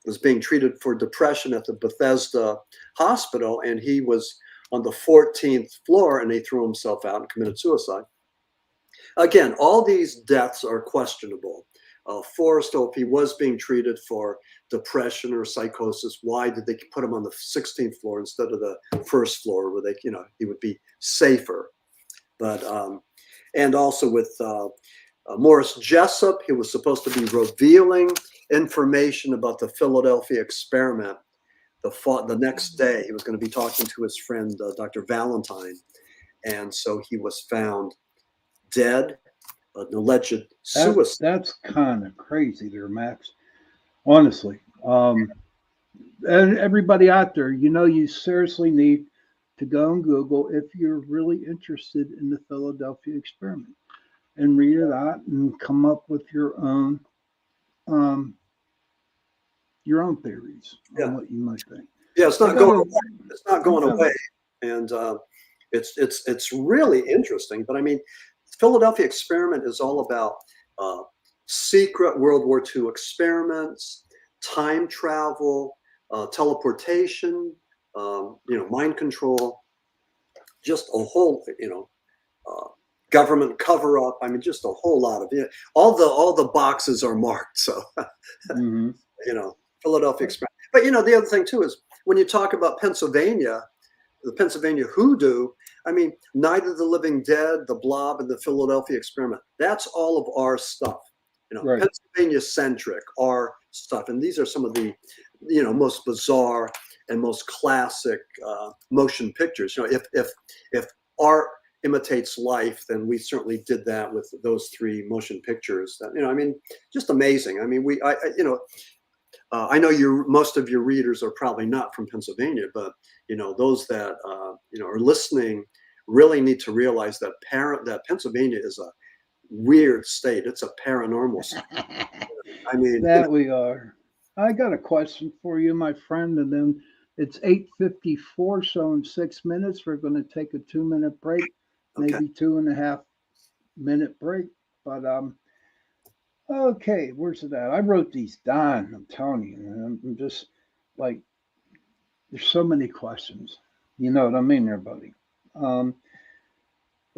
was being treated for depression at the Bethesda Hospital, and he was on the 14th floor, and he threw himself out and committed suicide. Again, all these deaths are questionable. Forrestal, if he was being treated for depression or psychosis, why did they put him on the 16th floor instead of the first floor where he would be safer? But and also with Morris Jessup, he was supposed to be revealing information about the Philadelphia experiment. The next day, he was going to be talking to his friend, Dr. Valentine, and so he was found dead. An alleged suicide. That's kind of crazy there, Max. Honestly. And everybody out there, you seriously need to go and Google if you're really interested in the Philadelphia experiment, and read it out and come up with your own theories on what you might think. Yeah, it's not going away. It's not going away. And it's really interesting. But I mean, Philadelphia experiment is all about secret World War II experiments, time travel, teleportation, mind control, just a whole, government cover up. I mean, just a whole lot of it. All the boxes are marked. So, Philadelphia experiment. But the other thing too is when you talk about Pennsylvania, the Pennsylvania hoodoo, I mean, Night of the Living Dead, the Blob, and the Philadelphia experiment. That's all of our stuff, right. Pennsylvania centric, our stuff. And these are some of the, most bizarre and most classic motion pictures. If imitates life, then we certainly did that with those 3 motion pictures. That, I mean, just amazing. I mean, I know most of your readers are probably not from Pennsylvania, but those that are listening really need to realize that Pennsylvania is a weird state. It's a paranormal state. I mean, that we are. I got a question for you, my friend, and then it's 8:54, so in 6 minutes we're going to take a 2-minute break, Okay. maybe 2.5-minute break. But okay, where's it at? I wrote these down. I'm telling you, I'm just like, there's so many questions. You know what I mean, there, buddy.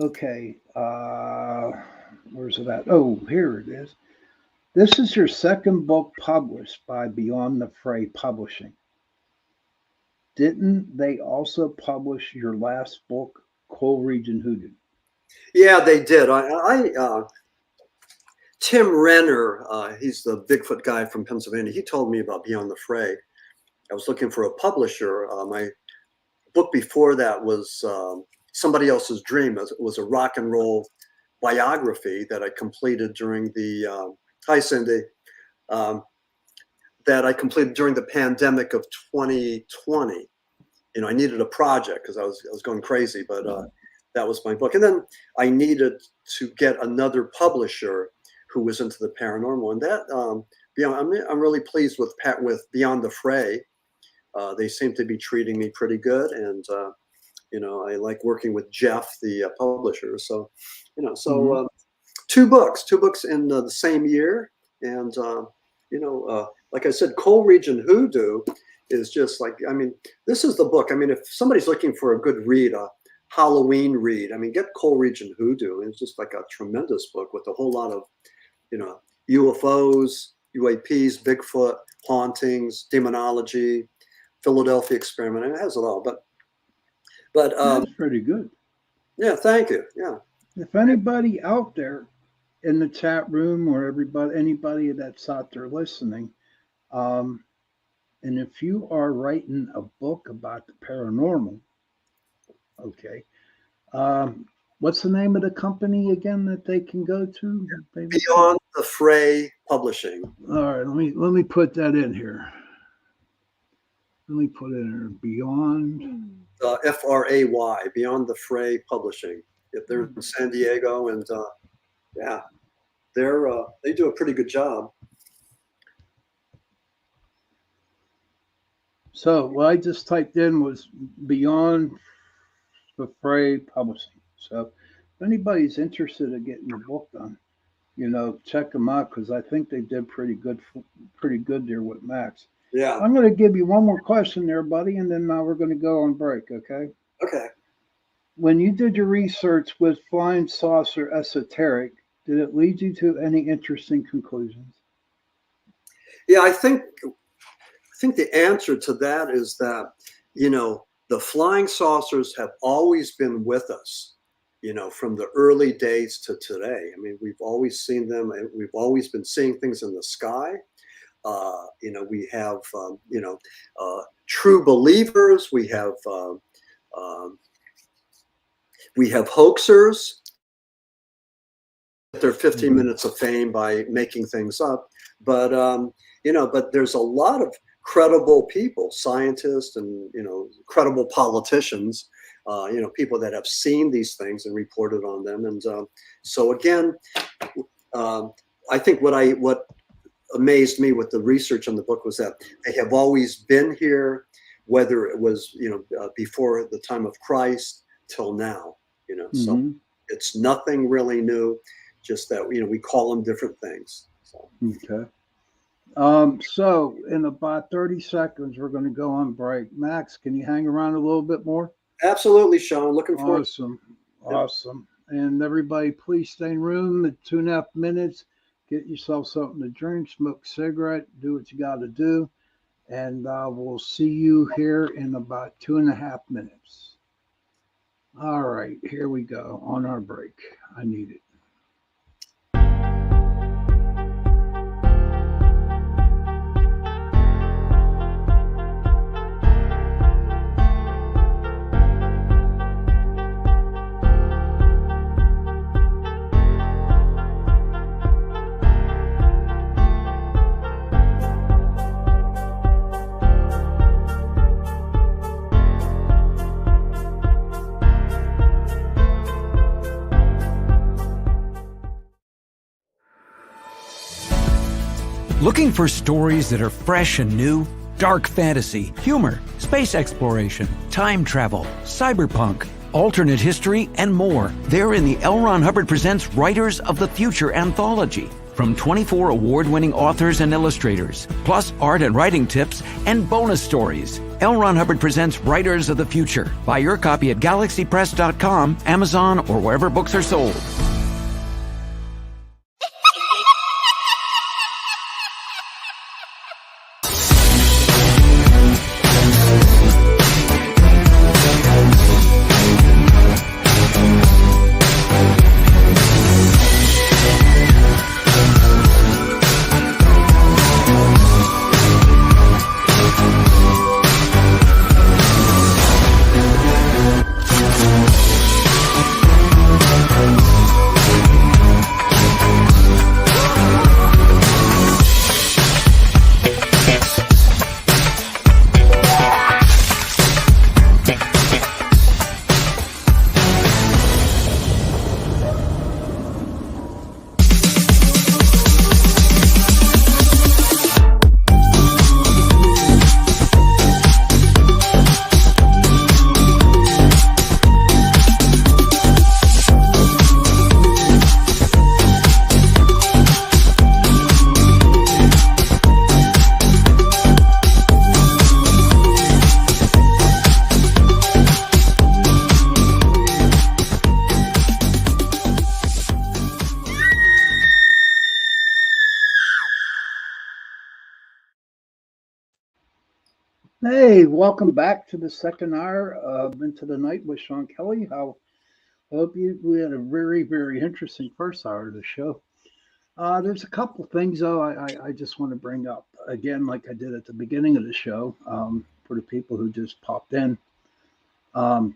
Okay, where's it at? Oh, here it is. This is your second book published by Beyond the Fray Publishing. Didn't they also publish your last book, Coal Region Hoodoo? Yeah, they did. Tim Renner, he's the Bigfoot guy from Pennsylvania. He told me about Beyond the Fray. I was looking for a publisher. My book before that was Somebody Else's Dream. It was a rock and roll biography that I completed during the hi, Cindy. That I completed during the pandemic of 2020. I needed a project because I was going crazy, but that was my book. And then I needed to get another publisher who was into the paranormal, and that I'm really pleased with Beyond the Fray. They seem to be treating me pretty good, and I like working with Jeff, the publisher. So, two books in the same year, and like I said, Coal Region Hoodoo is just like, I mean, this is the book. I mean, if somebody's looking for a good read, a Halloween read, I mean, get Coal Region Hoodoo. It's just like a tremendous book with a whole lot of, UFOs, UAPs, Bigfoot, hauntings, demonology, Philadelphia experiment. And it has it all. But that's pretty good. Yeah, thank you. Yeah. If anybody out there in the chat room or anybody that's out there listening, and if you are writing a book about the paranormal, okay, what's the name of the company again that they can go to? Beyond the Fray Publishing. All right, let me put that in here. Let me put it in here. Beyond Fray, Beyond the Fray Publishing. If they're in San Diego, and yeah, they do a pretty good job. So what I just typed in was Beyond the Fray Publishing. So if anybody's interested in getting the book done, check them out, because I think they did pretty good there with Max. Yeah. I'm going to give you one more question there, buddy, and then now we're going to go on break, okay? Okay. When you did your research with Flying Saucer Esoteric, did it lead you to any interesting conclusions? Yeah, I think the answer to that is that, the flying saucers have always been with us, from the early days to today. I mean, we've always seen them, and we've always been seeing things in the sky. We have, true believers. We have hoaxers. Their 15 minutes of fame by making things up, but there's a lot of credible people, scientists, and credible politicians, people that have seen these things and reported on them. And so again, I think what amazed me with the research on the book was that they have always been here, whether it was before the time of Christ till now. So it's nothing really new, just that we call them different things. So. Okay. So in about 30 seconds, we're going to go on break. Max, can you hang around a little bit more? Absolutely, Sean. Looking forward. Awesome. And everybody, please stay in room at 2.5 minutes. Get yourself something to drink, smoke a cigarette, do what you got to do. And we'll see you here in about 2.5 minutes. All right, here we go on our break. I need it. Looking for stories that are fresh and new? Dark fantasy, humor, space exploration, time travel, cyberpunk, alternate history, and more. They're in the L. Ron Hubbard Presents Writers of the Future anthology. From 24 award-winning authors and illustrators, plus art and writing tips and bonus stories. L. Ron Hubbard Presents Writers of the Future. Buy your copy at galaxypress.com, Amazon, or wherever books are sold. Hey, welcome back to the second hour of Into the Night with Sean Kelly. I hope we had a very, very interesting first hour of the show. There's a couple things, though, I just want to bring up. Again, like I did at the beginning of the show, for the people who just popped in. August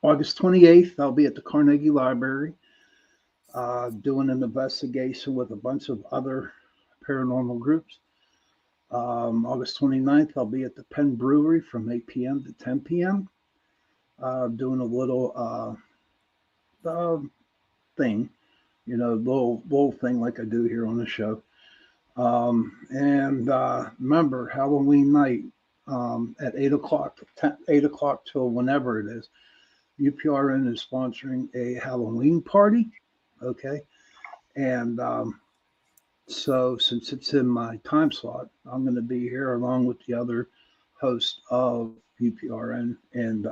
28th, I'll be at the Carnegie Library doing an investigation with a bunch of other paranormal groups. August 29th, I'll be at the Penn Brewery from 8 p.m. to 10 p.m. Doing a little thing, little thing like I do here on the show. And remember, Halloween night at 8 o'clock, 8 o'clock till whenever it is, UPRN is sponsoring a Halloween party, okay? And so since it's in my time slot, I'm going to be here along with the other host of UPRN, and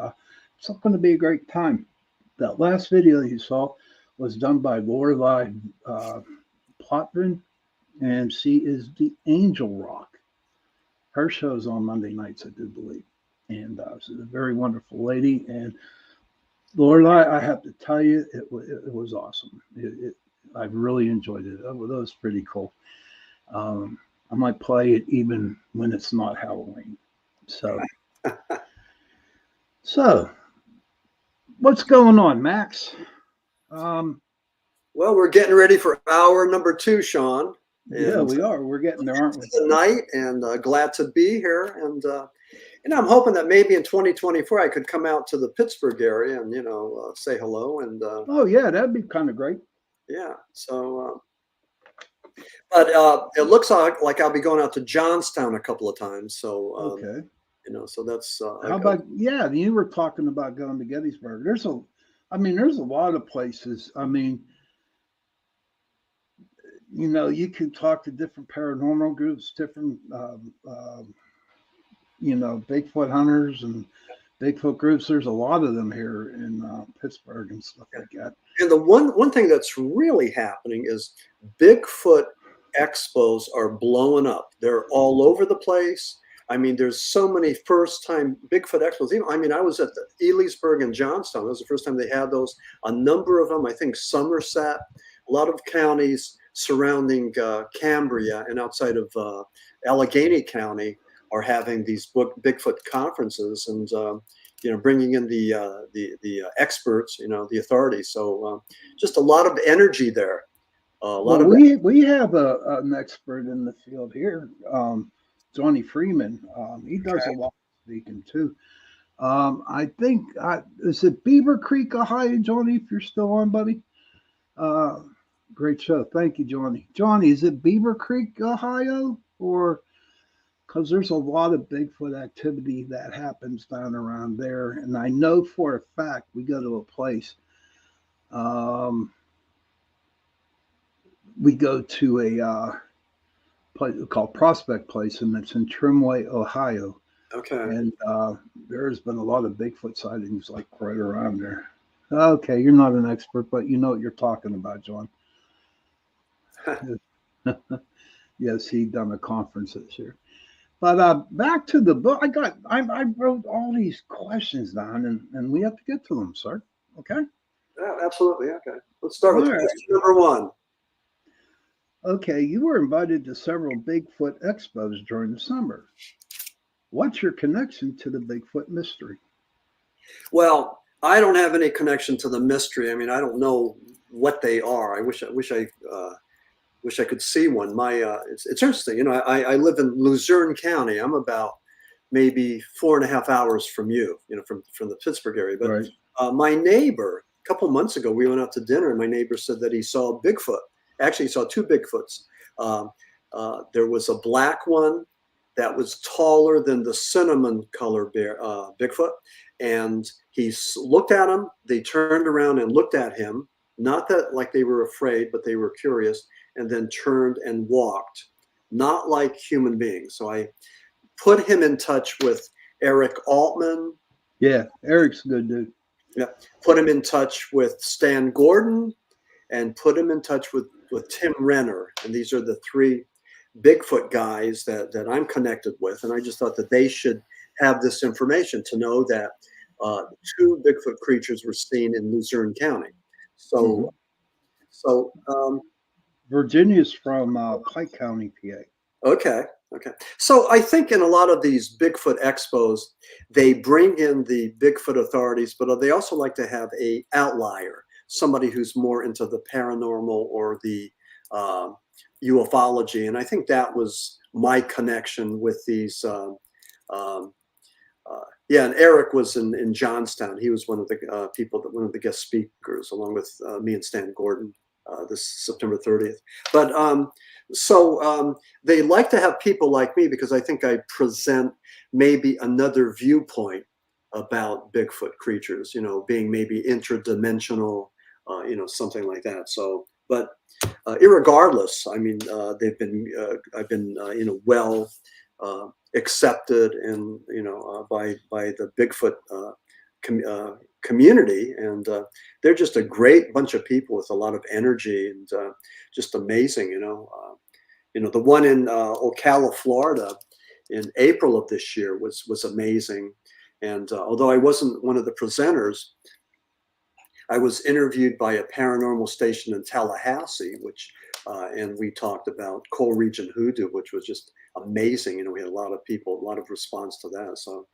it's going to be a great time. That last video you saw was done by Lorelei Plotvin, and she is the Angel Rock. Her show's on Monday nights, I do believe, and she's a very wonderful lady. And Lorelei, I have to tell you, it was awesome. I really enjoyed it. That was pretty cool. I might play it even when it's not Halloween. So what's going on, Max? Well, we're getting ready for hour number 2, Sean. Yeah, we are. We're getting there, aren't we? Tonight, and glad to be here. And I'm hoping that maybe in 2024 I could come out to the Pittsburgh area and say hello. And oh yeah, that'd be kind of great. Yeah. So, but it looks like I'll be going out to Johnstown a couple of times. So okay. So that's how about you were talking about going to Gettysburg. There's a lot of places. I mean, you can talk to different paranormal groups, different Bigfoot hunters and Bigfoot groups. There's a lot of them here in Pittsburgh and stuff like that. And the one thing that's really happening is Bigfoot expos are blowing up. They're all over the place. I mean, there's so many first-time Bigfoot expos. I was at the Elysburg and Johnstown. That was the first time they had those. A number of them, I think Somerset, a lot of counties surrounding Cambria and outside of Allegheny County are having these Bigfoot conferences and bringing in the experts, the authorities. So just a lot of energy there. We have an expert in the field here, Johnny Freeman. He does a lot of speaking too. I think is it Beaver Creek, Ohio, Johnny? If you're still on, buddy. Great show. Thank you, Johnny. Johnny, is it Beaver Creek, Ohio? Or because there's a lot of Bigfoot activity that happens down around there. And I know for a fact we go to a place, um, we go to a place called Prospect Place, and it's in Trimway, Ohio. Okay. And there's been a lot of Bigfoot sightings like right around there. Okay, you're not an expert, but you know what you're talking about, John. Yes, he done a conference this year. But back to the book, I wrote all these questions down, and we have to get to them, sir. Okay. Yeah, absolutely. Okay. Let's start with All right. question number one. Okay, you were invited to several Bigfoot expos during the summer. What's your connection to the Bigfoot mystery? Well, I don't have any connection to the mystery. I mean, I don't know what they are. I wish I could see one. It's interesting. You know, I live in Luzerne County. I'm about maybe 4.5 hours from you. You know, from the Pittsburgh area. But Right. my neighbor, a couple months ago, we went out to dinner, and my neighbor said that he saw Bigfoot. Actually, he saw two Bigfoots. There was a black one that was taller than the cinnamon color Bigfoot, and he looked at him. They turned around and looked at him. Not that like they were afraid, but they were curious, and then turned and walked, not like human beings. So I put him in touch with Eric Altman. Yeah, Eric's a good dude. Yeah, put him in touch with Stan Gordon, and put him in touch with Tim Renner. And these are the three Bigfoot guys that I'm connected with. And I just thought that they should have this information to know that two Bigfoot creatures were seen in Luzerne County. So, Virginia's from Pike County, PA. Okay. So I think in a lot of these Bigfoot expos, they bring in the Bigfoot authorities, but they also like to have a outlier, somebody who's more into the paranormal or the ufology. And I think that was my connection with these. And Eric was in Johnstown. He was one of the one of the guest speakers, along with me and Stan Gordon. This September 30th. But they like to have people like me because I think I present maybe another viewpoint about Bigfoot creatures, you know, being maybe interdimensional, something like that. So, but irregardless, I mean, I've been well accepted and, by the Bigfoot community, and they're just a great bunch of people with a lot of energy and just amazing. The one in Ocala, Florida, in April of this year was amazing. And although I wasn't one of the presenters, I was interviewed by a paranormal station in Tallahassee, and we talked about Coal Region Hoodoo, which was just amazing. We had a lot of people, a lot of response to that. So,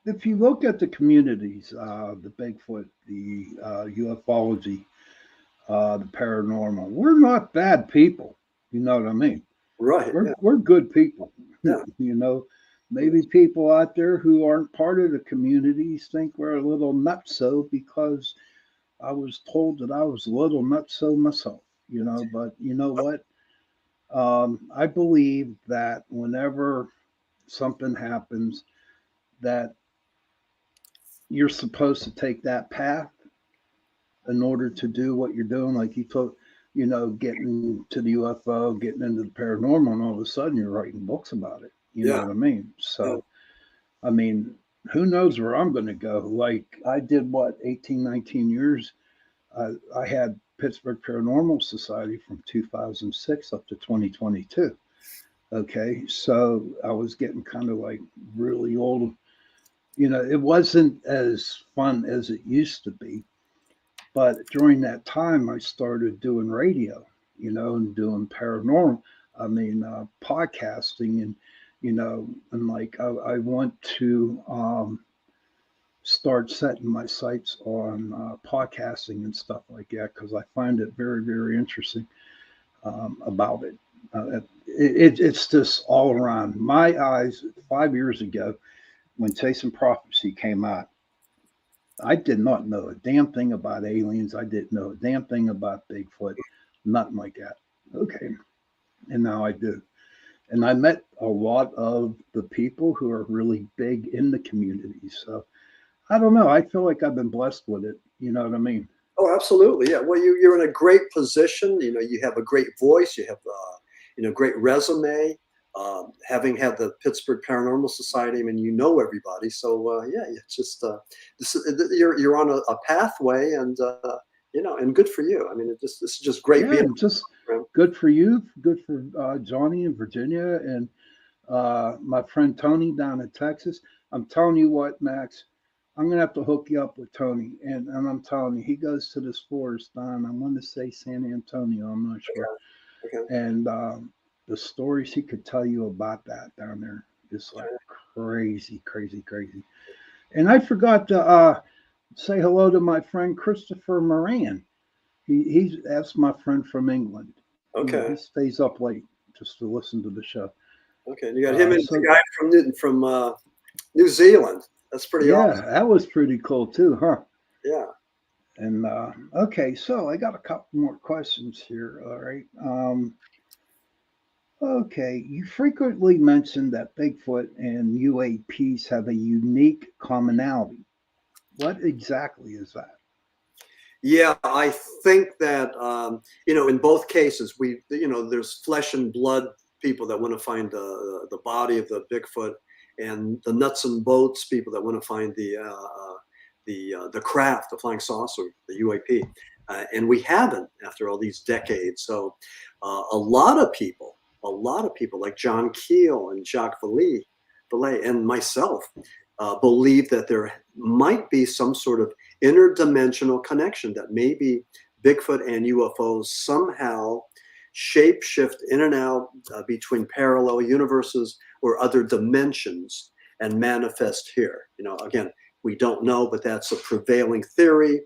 if you look at the communities, the Bigfoot, the ufology, the paranormal, we're not bad people. You know what I mean? Right. We're good people. Yeah. Maybe people out there who aren't part of the communities think we're a little nutso because I was told that I was a little nutso myself, but you know what? I believe that whenever something happens, that you're supposed to take that path in order to do what you're doing. Like you told, getting to the UFO, getting into the paranormal, and all of a sudden you're writing books about it. You know what I mean? So, I mean, who knows where I'm going to go? Like I did 18, 19 years. I had Pittsburgh Paranormal Society from 2006 up to 2022. Okay. So I was getting kind of like really old. It wasn't as fun as it used to be. But during that time, I started doing radio, and doing paranormal. I mean, podcasting, and and like I want to start setting my sights on podcasting and stuff like that because I find it very, very interesting about it. It's just all around. My eyes, 5 years ago, when Chasing Prophecy came out, I did not know a damn thing about aliens. I didn't know a damn thing about Bigfoot, nothing like that. Okay. And now I do. And I met a lot of the people who are really big in the community. So I don't know. I feel like I've been blessed with it. You know what I mean? Oh, absolutely. Yeah. Well, you're in a great position. You know, you have a great voice. You have, great resume. Having had the Pittsburgh Paranormal Society, I mean, you know everybody. So yeah, it's just you're on a pathway, and and good for you. I mean, this is just great Yeah, being. just good for you. Good for Johnny in Virginia and my friend Tony down in Texas. I'm telling you what, Max, I'm going to have to hook you up with Tony. And I'm telling you, he goes to this forest down, I want to say San Antonio, I'm not sure. Okay. And the stories he could tell you about that down there is like crazy, crazy, crazy. And I forgot to say hello to my friend Christopher Moran. That's my friend from England. Okay. He stays up late just to listen to the show. Okay. You got him and So, the guy from New Zealand. That's pretty awesome. yeah, that was pretty cool too, huh? Yeah. And okay, so I got a couple more questions here. All right. Okay, you frequently mention that Bigfoot and UAPs have a unique commonality. What exactly is that? Yeah, I think that in both cases, there's flesh and blood people that want to find the body of the Bigfoot, and the nuts and bolts people that want to find the craft, the flying saucer, the UAP, and we haven't after all these decades. So a lot of people like John Keel and Jacques Vallée and myself believe that there might be some sort of interdimensional connection, that maybe Bigfoot and UFOs somehow shapeshift in and out between parallel universes or other dimensions and manifest here. Again, we don't know, but that's a prevailing theory.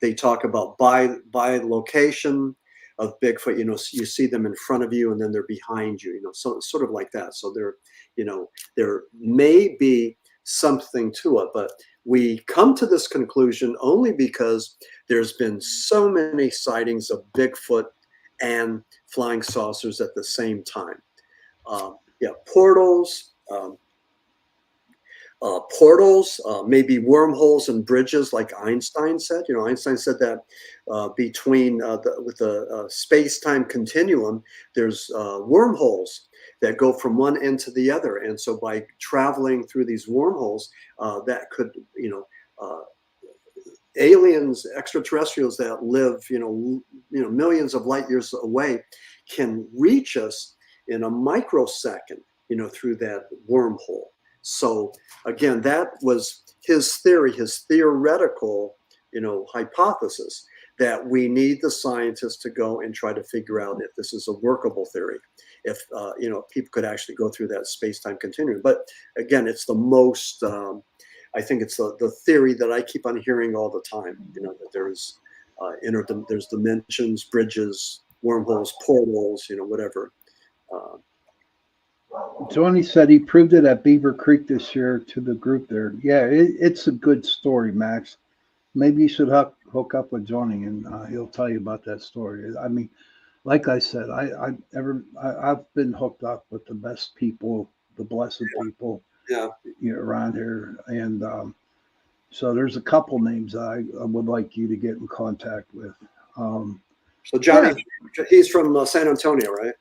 They talk about by location of Bigfoot. You see them in front of you and then they're behind you. So sort of like that. So there may be something to it, but we come to this conclusion only because there's been so many sightings of Bigfoot and flying saucers at the same time. Portals, maybe wormholes and bridges, like Einstein said. Einstein said that between with the space-time continuum, there's wormholes that go from one end to the other, and so by traveling through these wormholes, that could, aliens, extraterrestrials that live, millions of light years away, can reach us in a microsecond, through that wormhole. So again, that was his theory, his theoretical, hypothesis, that we need the scientists to go and try to figure out if this is a workable theory, if people could actually go through that space-time continuum. But again, it's the most, I think it's the theory that I keep on hearing all the time, that there's there's dimensions, bridges, wormholes, portals, whatever. Johnny said he proved it at Beaver Creek this year to the group there. Yeah, it's a good story, Max. Maybe you should hook up with Johnny and he'll tell you about that story. I mean, like I said, I've been hooked up with the best people, the blessed people, around here, and so there's a couple names I would like you to get in contact with. So Johnny, he's from San Antonio, right?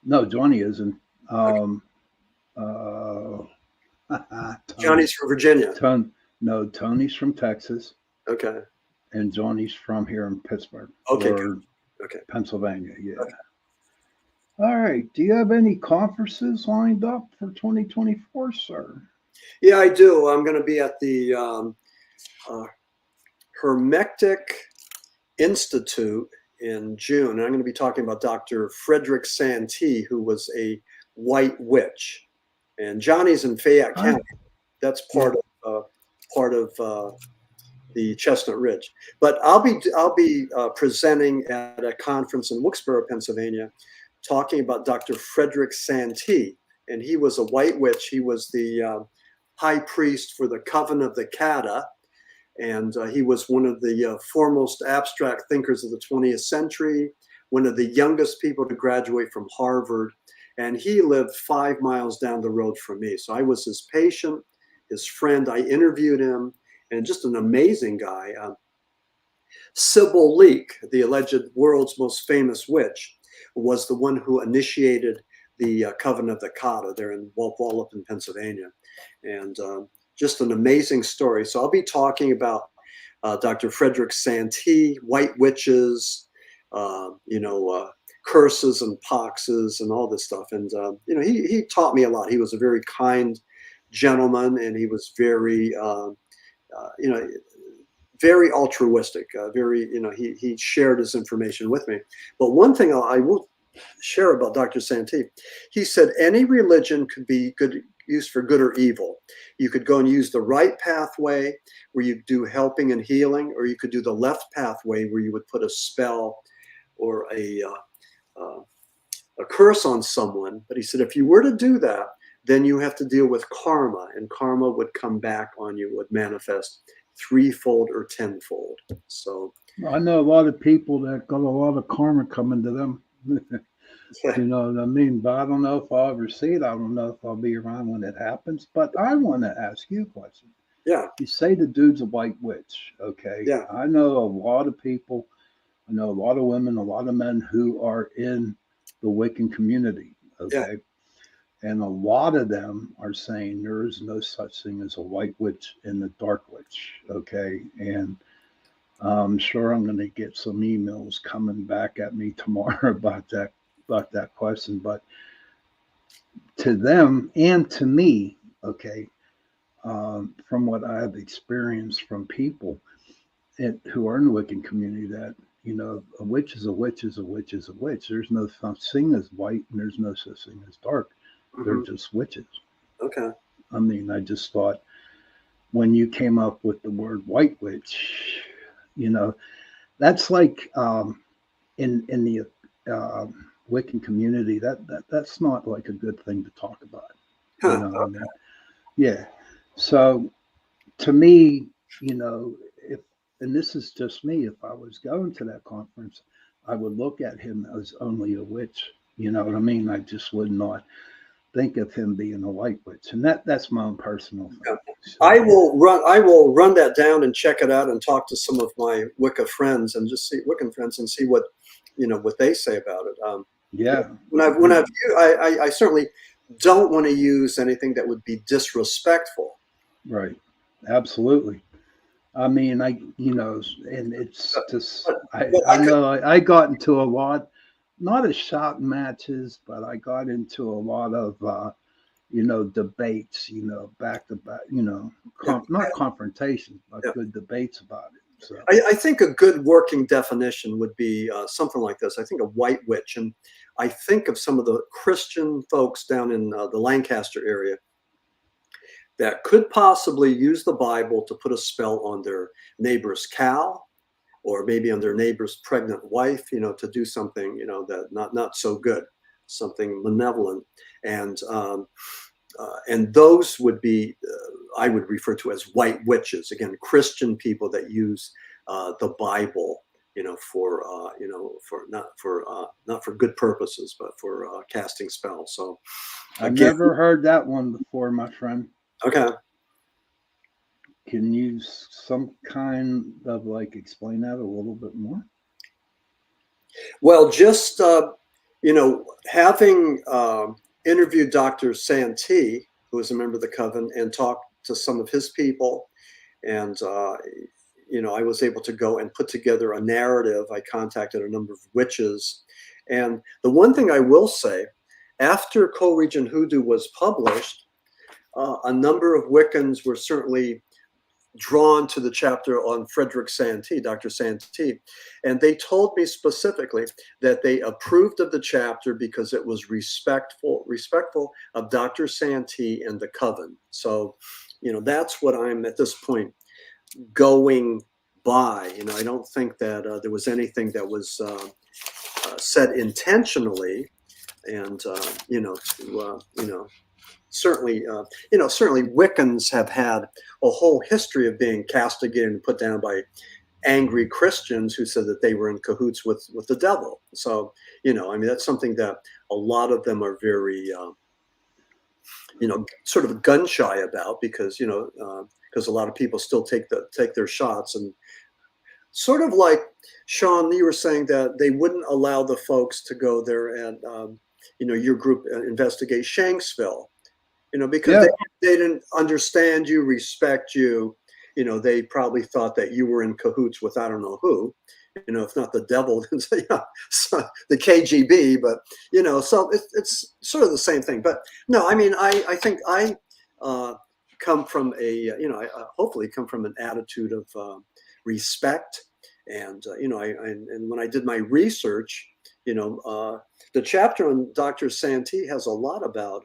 No, Johnny isn't. Johnny's from Virginia. No, Tony's from Texas. Okay. And Johnny's from here in Pittsburgh. Okay. Okay. Pennsylvania. Yeah. Okay. All right. Do you have any conferences lined up for 2024, sir? Yeah, I do. I'm going to be at the Hermetic Institute in June. And I'm going to be talking about Dr. Frederick Santee, who was a white witch. And Johnny's in Fayette County. That's part of the Chestnut Ridge. But I'll be presenting at a conference in Wilkesboro, Pennsylvania, talking about Dr. Frederick Santee. And he was a white witch. He was the high priest for the Coven of the Kata, And he was one of the foremost abstract thinkers of the 20th century, one of the youngest people to graduate from Harvard. And he lived 5 miles down the road from me. So I was his patient, his friend. I interviewed him, and just an amazing guy. Sybil Leek, the alleged world's most famous witch, was the one who initiated the Coven of the Kata there in Walpole in Pennsylvania. And just an amazing story. So I'll be talking about Dr. Frederick Santee, white witches, curses and poxes and all this stuff. And, he taught me a lot. He was a very kind gentleman, and he was very, very altruistic, he shared his information with me. But one thing I will share about Dr. Santee, he said any religion could be used for good or evil. You could go and use the right pathway where you do helping and healing, or you could do the left pathway where you would put a spell or a curse on someone. But he said if you were to do that, then you have to deal with karma, and karma would come back on you, would manifest threefold or tenfold. So I know a lot of people that got a lot of karma coming to them. You know what I mean? But I don't know if I'll ever see it. I don't know if I'll be around when it happens. But I want to ask you a question. Yeah. You say the dude's a white witch, okay? Yeah. I know a lot of people. I know a lot of women, a lot of men who are in the Wiccan community, okay? Yeah. And a lot of them are saying there is no such thing as a white witch and a dark witch, okay? And I'm sure I'm going to get some emails coming back at me tomorrow about that question. But to them and to me, okay, from what I have experienced from people who are in the Wiccan community, that, a witch is a witch is a witch is a witch. There's no such thing as white, and there's no such thing as dark. They're just witches. Okay. I mean, I just thought when you came up with the word white witch, that's like in the Wiccan community, that's not like a good thing to talk about. You know what I mean? Yeah. So to me, and this is just me, if I was going to that conference, I would look at him as only a witch. You know what I mean? I just would not think of him being a white witch, and that's my own personal thing. Yeah. So, I will run that down and check it out and talk to some of my Wicca friends and just see Wiccan friends and see what they say about it. Yeah. I certainly don't want to use anything that would be disrespectful. Right. Absolutely. I mean, and it's just I know I got into a lot. Not as shouting matches, but I got into a lot of, debates, back to back, not confrontations, but good debates about it. So I think a good working definition would be something like this. I think a white witch, and I think of some of the Christian folks down in the Lancaster area that could possibly use the Bible to put a spell on their neighbor's cow, or maybe on their neighbor's pregnant wife, to do something, that not so good, something malevolent. And those would be, I would refer to as white witches. Again, Christian people that use the Bible, not for good purposes, but for casting spells. So I've never heard that one before, my friend. Okay. Can you some kind of explain that a little bit more? Well, just, having interviewed Dr. Santee, who was a member of the Coven, and talked to some of his people. And, I was able to go and put together a narrative. I contacted a number of witches. And the one thing I will say, after Coal Region Hoodoo was published, a number of Wiccans were certainly drawn to the chapter on Frederick Santee, Dr. Santee, and they told me specifically that they approved of the chapter because it was respectful of Dr. Santee and the Coven. So, that's what I'm at this point going by. I don't think that there was anything that was said intentionally, and certainly, certainly Wiccans have had a whole history of being castigated and put down by angry Christians who said that they were in cahoots with the devil. So, that's something that a lot of them are very, sort of gun shy about, because a lot of people still take their shots, and sort of like Sean, you were saying that they wouldn't allow the folks to go there and your group investigate Shanksville, because they didn't understand you, respect you. They probably thought that you were in cahoots with I don't know who, if not the devil, so the KGB. But so it's sort of the same thing. But no, I mean, I think I come from I hopefully come from an attitude of respect, and and when I did my research, the chapter on Dr. Santee has a lot about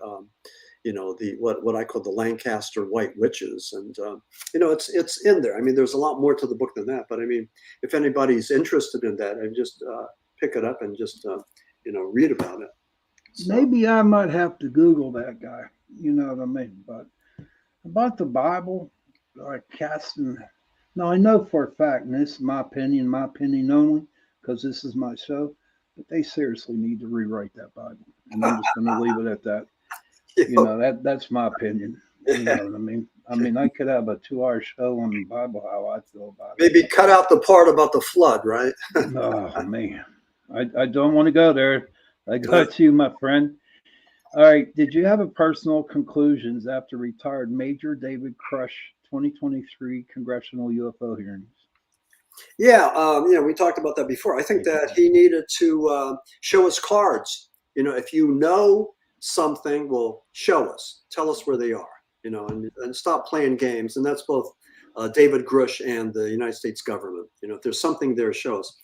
the what I call the Lancaster White Witches, and it's in there. I mean, there's a lot more to the book than that, but I mean, if anybody's interested in that, I just pick it up and just read about it. So. Maybe I might have to Google that guy. You know what I mean? But about the Bible, like casting. Now I know for a fact, and this is my opinion only, because this is my show, but they seriously need to rewrite that Bible, and I'm just going to leave it at that. That's my opinion. You know what I mean? I mean, I could have a 2-hour show on the Bible, how I feel about it. Maybe cut out the part about the flood, right? Oh, man. I don't want to go there. I got you, my friend. All right. Did you have a personal conclusions after retired Major David Crush 2023 congressional UFO hearings? Yeah, we talked about that before. I think that he needed to show us cards. If you know something, will show us, tell us where they are, and stop playing games. And that's both David Grush and the United States government. If there's something there, show us.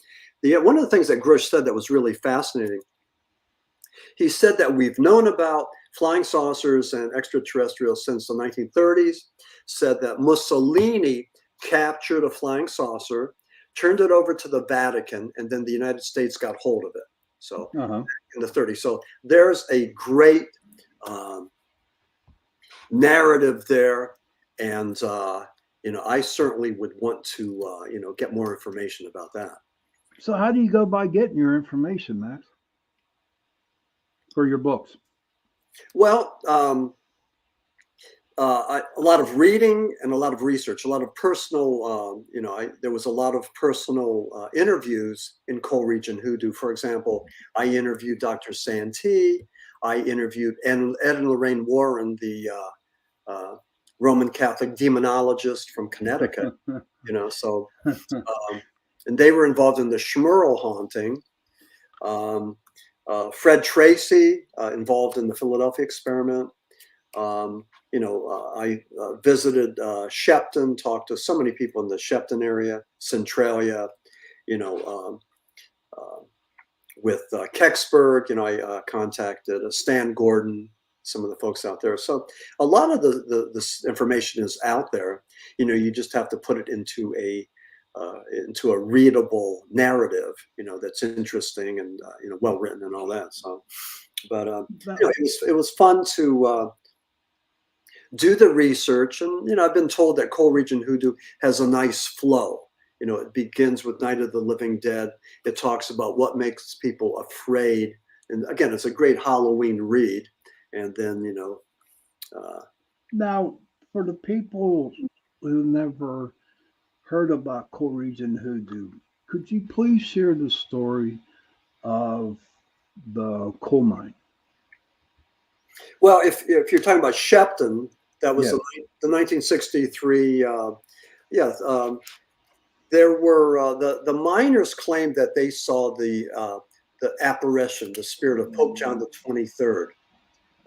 One of the things that Grush said that was really fascinating, he said that we've known about flying saucers and extraterrestrials since the 1930s, said that Mussolini captured a flying saucer, turned it over to the Vatican, and then the United States got hold of it. So in the 30s. So there's a great narrative there. And, I certainly would want to, get more information about that. So how do you go by getting your information, Max, for your books? Well, a lot of reading and a lot of research, a lot of personal, there was a lot of personal interviews in Coal Region Hoodoo. For example, I interviewed Dr. Santee. I interviewed Ed and Lorraine Warren, the Roman Catholic demonologist from Connecticut, and they were involved in the Schmurl haunting. Fred Tracy, involved in the Philadelphia experiment. I visited Shepton, talked to so many people in the Shepton area, Centralia, with Kecksburg, I contacted Stan Gordon, some of the folks out there. So a lot of this information is out there. You just have to put it into a readable narrative, that's interesting and well written and all that. So, but it was fun to do the research, and I've been told that Coal Region Hoodoo has a nice flow. It begins with Night of the Living Dead. It talks about what makes people afraid, and again, it's a great Halloween read. And then now for the people who never heard about Coal Region Hoodoo, could you please share the story of the coal mine? Well, if you're talking about Shepton, that was the 1963. There were the miners claimed that they saw the apparition, the spirit of Pope John the 23rd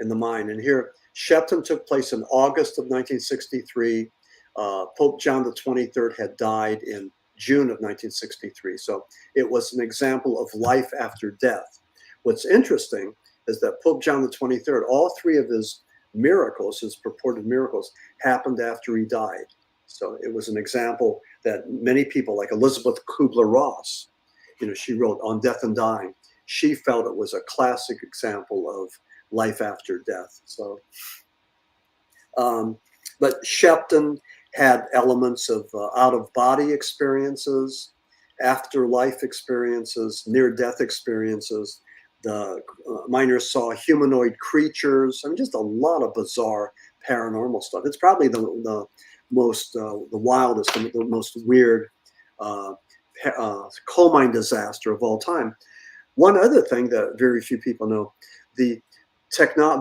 in the mine. And here, Shepton took place in August of 1963. Pope John the 23rd had died in June of 1963. So it was an example of life after death. What's interesting is that Pope John the 23rd, all three of his miracles, his purported miracles, happened after he died. So it was an example that many people, like Elizabeth Kubler-Ross, she wrote On Death and Dying. She felt it was a classic example of life after death. So, But Shepton had elements of out-of-body experiences, afterlife experiences, near-death experiences. The miners saw humanoid creatures. I mean, just a lot of bizarre paranormal stuff. It's probably the most, the wildest, and the most weird coal mine disaster of all time. One other thing that very few people know, the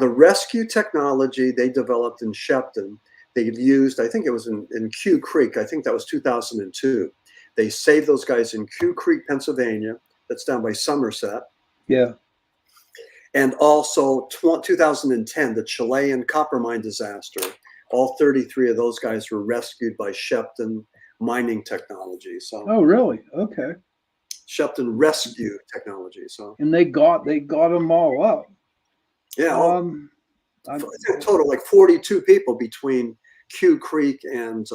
rescue technology they developed in Shepton, they've used, I think it was in Q Creek, I think that was 2002. They saved those guys in Q Creek, Pennsylvania. That's down by Somerset. Yeah. And also 2010, the Chilean copper mine disaster. All 33 of those guys were rescued by Shepton mining technology. So. Oh, really? Okay. Shepton rescue technology. So. And they got them all up. Yeah. Total like 42 people between Q Creek and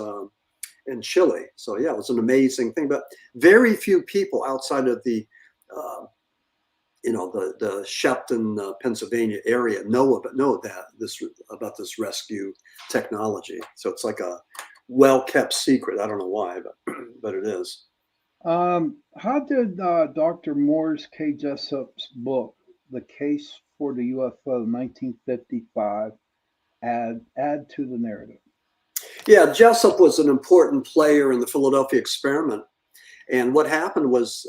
Chile. So yeah, it was an amazing thing. But very few people outside of the the Shepton, Pennsylvania area know about this rescue technology. So it's like a well-kept secret. I don't know why, but it is. How did Dr. Morris K. Jessup's book, The Case for the UFO 1955, add to the narrative? Yeah, Jessup was an important player in the Philadelphia experiment. And what happened was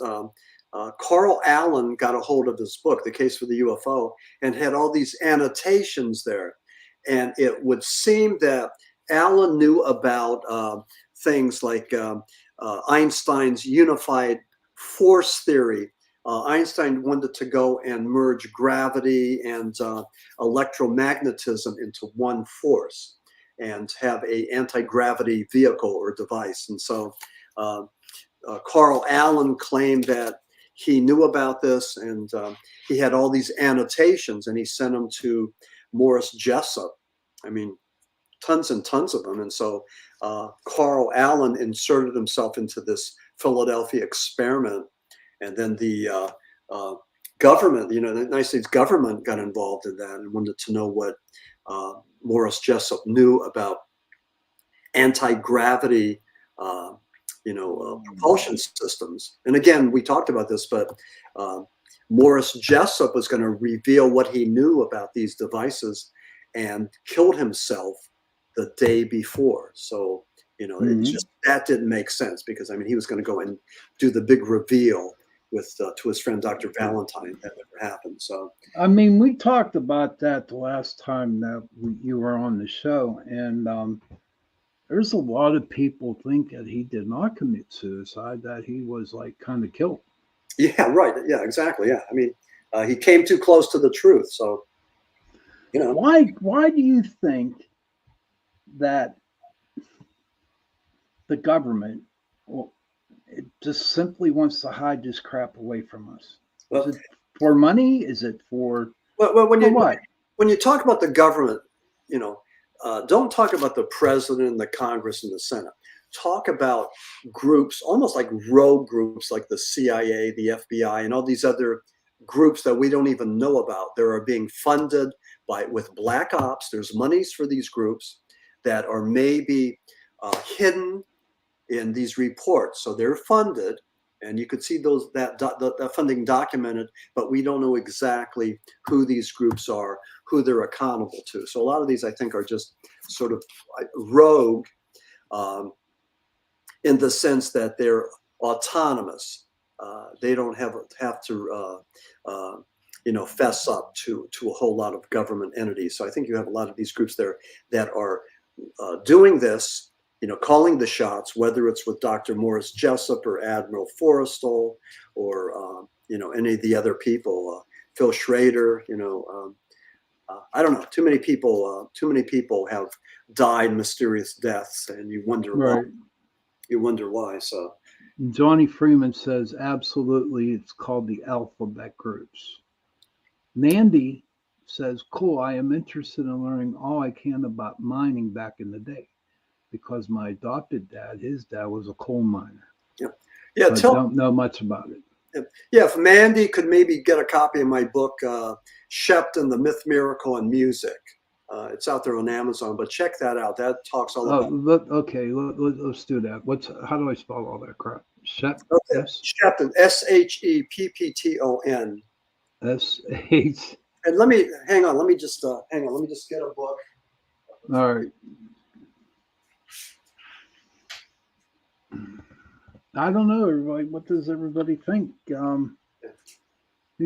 Carl Allen got a hold of his book, The Case for the UFO, and had all these annotations there. And it would seem that Allen knew about things like Einstein's unified force theory. Einstein wanted to go and merge gravity and electromagnetism into one force and have an anti-gravity vehicle or device. And so Carl Allen claimed that he knew about this, and he had all these annotations, and he sent them to Morris Jessup. I mean, tons and tons of them. And so Carl Allen inserted himself into this Philadelphia experiment. And then the government, the United States government got involved in that and wanted to know what Morris Jessup knew about anti-gravity, propulsion systems. And again, we talked about this, but Morris Jessup was going to reveal what he knew about these devices and killed himself the day before. So, it just, that didn't make sense because, he was going to go and do the big reveal with to his friend, Dr. Valentine. That never happened. So, we talked about that the last time that you were on the show. And there's a lot of people think that he did not commit suicide, that he was like kind of killed. Yeah, right. Yeah, exactly. Yeah. He came too close to the truth. So, why do you think that the government, it just simply wants to hide this crap away from us? Is it for money? Is it for when you talk about the government, don't talk about the president, the Congress, and the Senate. Talk about groups, almost like rogue groups, like the CIA, the FBI, and all these other groups that we don't even know about. They are being funded with black ops. There's monies for these groups that are maybe hidden in these reports. So they're funded, and you could see that funding documented, but we don't know exactly who these groups are, who they're accountable to. So a lot of these, I think, are just sort of rogue in the sense that they're autonomous. They don't have to fess up to a whole lot of government entities. So I think you have a lot of these groups there that are doing this, calling the shots, whether it's with Dr. Morris Jessup or Admiral Forrestal or any of the other people, Phil Schrader. I don't know. Too many people have died mysterious deaths, and you wonder why. You wonder why. So Johnny Freeman says, absolutely, it's called the alphabet groups. Mandy says, cool, I am interested in learning all I can about mining back in the day, because my adopted dad, his dad was a coal miner. Yeah. Don't know much about it. Yeah, if Mandy could maybe get a copy of my book, Shepton, The Myth, Miracle, and Music. It's out there on Amazon, but check that out. That talks all Oh, about. let's do that. How do I spell all that crap? Okay. Shepton, Sheppton. S-H. And let me hang on. Let me just hang on. Let me just get a book. All right. I don't know, everybody. What does everybody think? You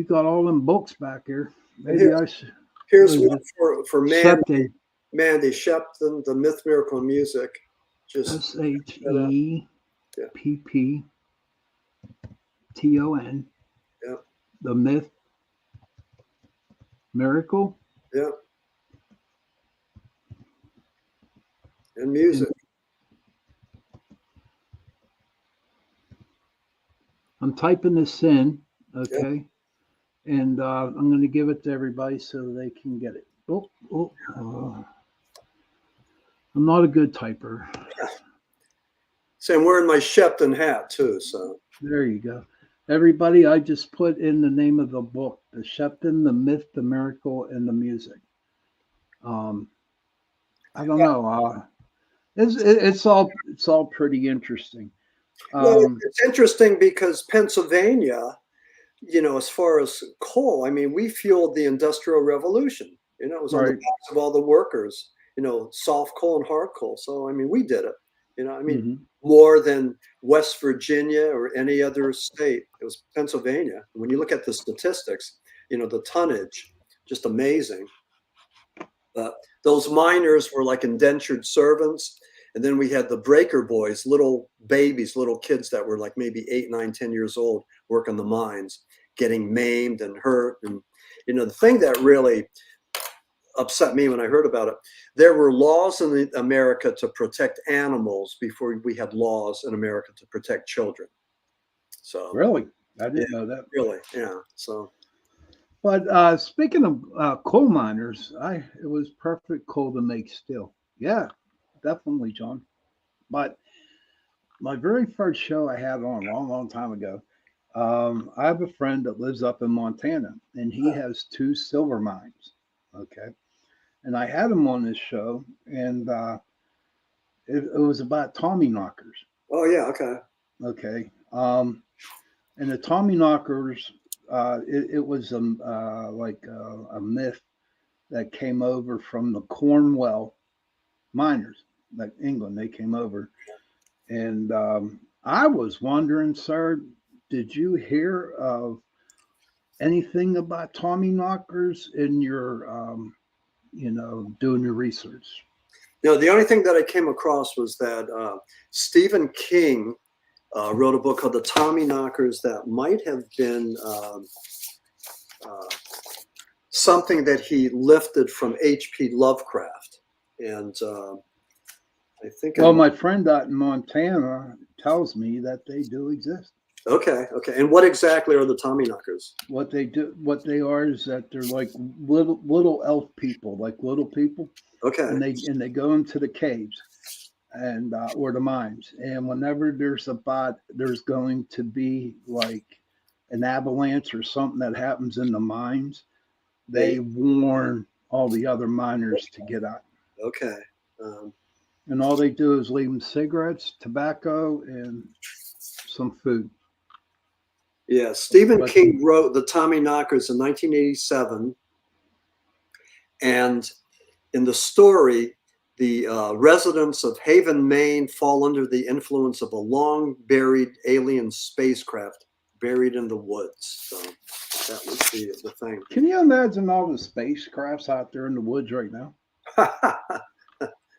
got all them books back here. Maybe I should. Here's one for Shepton. Mandy Shepton, The Myth, Miracle, and Music. Just Shepton. Yeah. The Myth, Miracle. Yeah. And music. I'm typing this in, okay, and I'm going to give it to everybody so they can get it. I'm not a good typer. So I'm wearing my Shepton hat too. So there you go. Everybody, I just put in the name of the book, The Shepton, The Myth, The Miracle, and the Music. I don't know. It's all pretty interesting. It's interesting because Pennsylvania, as far as coal, I mean, we fueled the Industrial Revolution. It was on the backs of all the workers, soft coal and hard coal. So, I mean, we did it, more than West Virginia or any other state. It was Pennsylvania. When you look at the statistics, the tonnage, just amazing. Those miners were like indentured servants. And then we had the breaker boys, little babies, little kids that were like maybe 8, 9, 10 years old, working the mines, getting maimed and hurt. And, the thing that really upset me when I heard about it, there were laws in America to protect animals before we had laws in America to protect children. So really, I didn't know that. Really, yeah. So, but speaking of coal miners, it was perfect coal to make steel. Yeah. Definitely, John. But my very first show I had on a long, long time ago, I have a friend that lives up in Montana, and he has 2 silver mines. Okay. And I had him on this show, and it was about Tommy knockers. Oh, yeah. Okay. Okay. And the Tommy knockers, it was like a myth that came over from the Cornwall miners. Like England, they came over, and I was wondering, sir, did you hear of anything about Tommy knockers in your, doing your research? The only thing that I came across was that Stephen King wrote a book called The Tommy Knockers that might have been something that he lifted from H.P. Lovecraft, and I think. Well, my friend out in Montana tells me that they do exist. Okay. And what exactly are the Tommy knockers? What they are is that they're like little elf people, like little people. Okay. And they go into the caves and or the mines, and whenever there's going to be like an avalanche or something that happens in the mines, they warn all the other miners to get out. Okay. And all they do is leave them cigarettes, tobacco, and some food. Yeah, Stephen King wrote The Tommy Knockers in 1987. And in the story, the residents of Haven, Maine fall under the influence of a long-buried alien spacecraft buried in the woods. So that was the thing. Can you imagine all the spacecrafts out there in the woods right now?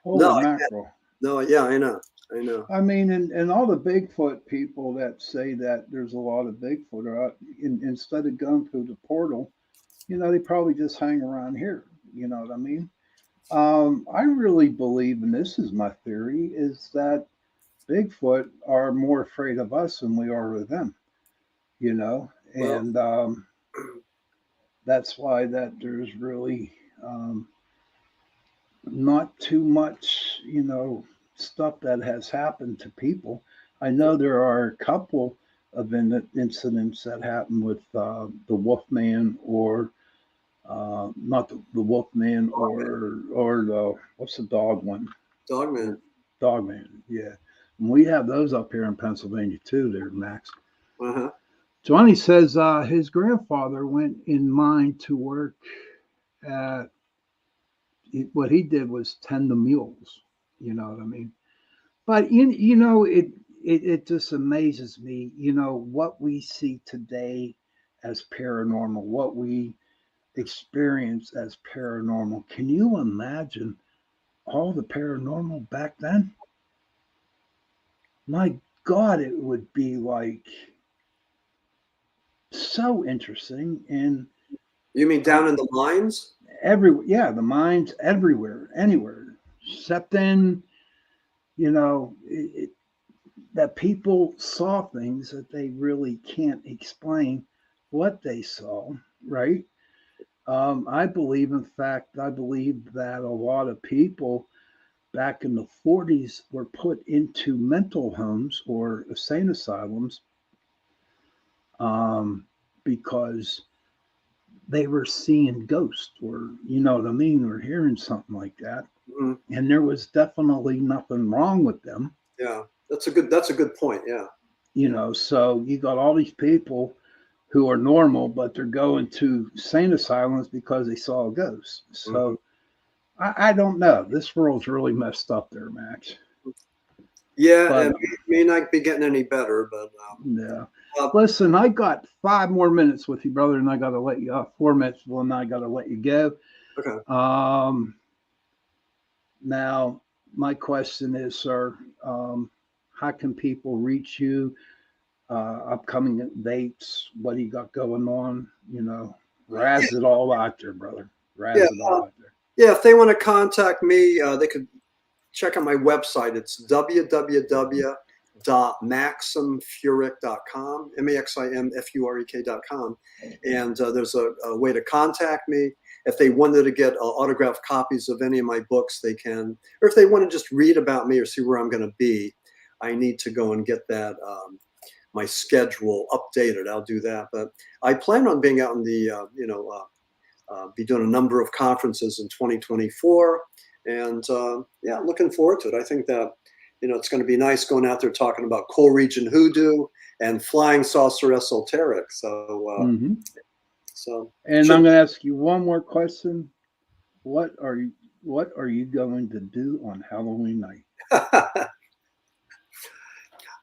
Holy mackerel. No, yeah, I know. I mean, and all the Bigfoot people that say that there's a lot of Bigfoot are out, instead of going through the portal, they probably just hang around here. You know what I mean? I really believe, and this is my theory, is that Bigfoot are more afraid of us than we are of them. And that's why that there's really not too much, stuff that has happened to people. I know there are a couple of incidents that happened with the Wolfman or not the Wolfman or the what's the dog one? Dogman. Dogman. Yeah, and we have those up here in Pennsylvania too. There, Max. Uh-huh. Johnny says his grandfather went in mine to work at. What he did was tend the mules. You know what I mean? But it just amazes me. What we see today as paranormal, what we experience as paranormal. Can you imagine all the paranormal back then? My God, it would be like so interesting and You mean down in the mines? the mines everywhere, anywhere, except in that people saw things that they really can't explain what they saw, right? I believe, in fact, that a lot of people back in the 40s were put into mental homes or insane asylums because they were seeing ghosts or, you know what I mean, or hearing something like that. Mm-hmm. And there was definitely nothing wrong with them. Yeah, that's a good point. Yeah. So you got all these people who are normal, but they're going to insane asylums because they saw a ghost. So I don't know. This world's really messed up there, Max. Yeah, But and it may not be getting any better, but yeah. Listen, I got 5 more minutes with you, brother, and I got to let you off. 4 minutes, well, now I got to let you go. okay. Now, my question is, sir, how can people reach you? Upcoming dates, what do you got going on? Razz it all out there, brother. Razz it all out there. Yeah, if they want to contact me, they could check out my website. It's www.maximfurek.com, MAXIMFUREK.com. And there's a way to contact me. If they wanted to get autographed copies of any of my books, they can. Or if they want to just read about me or see where I'm going to be, I need to go and get that my schedule updated. I'll do that. But I plan on being out in the, be doing a number of conferences in 2024. And looking forward to it. I think that, it's going to be nice going out there talking about Coal Region Hoodoo and Flying Saucer Esoteric. So, and I'm going to ask you one more question. What are you going to do on Halloween night?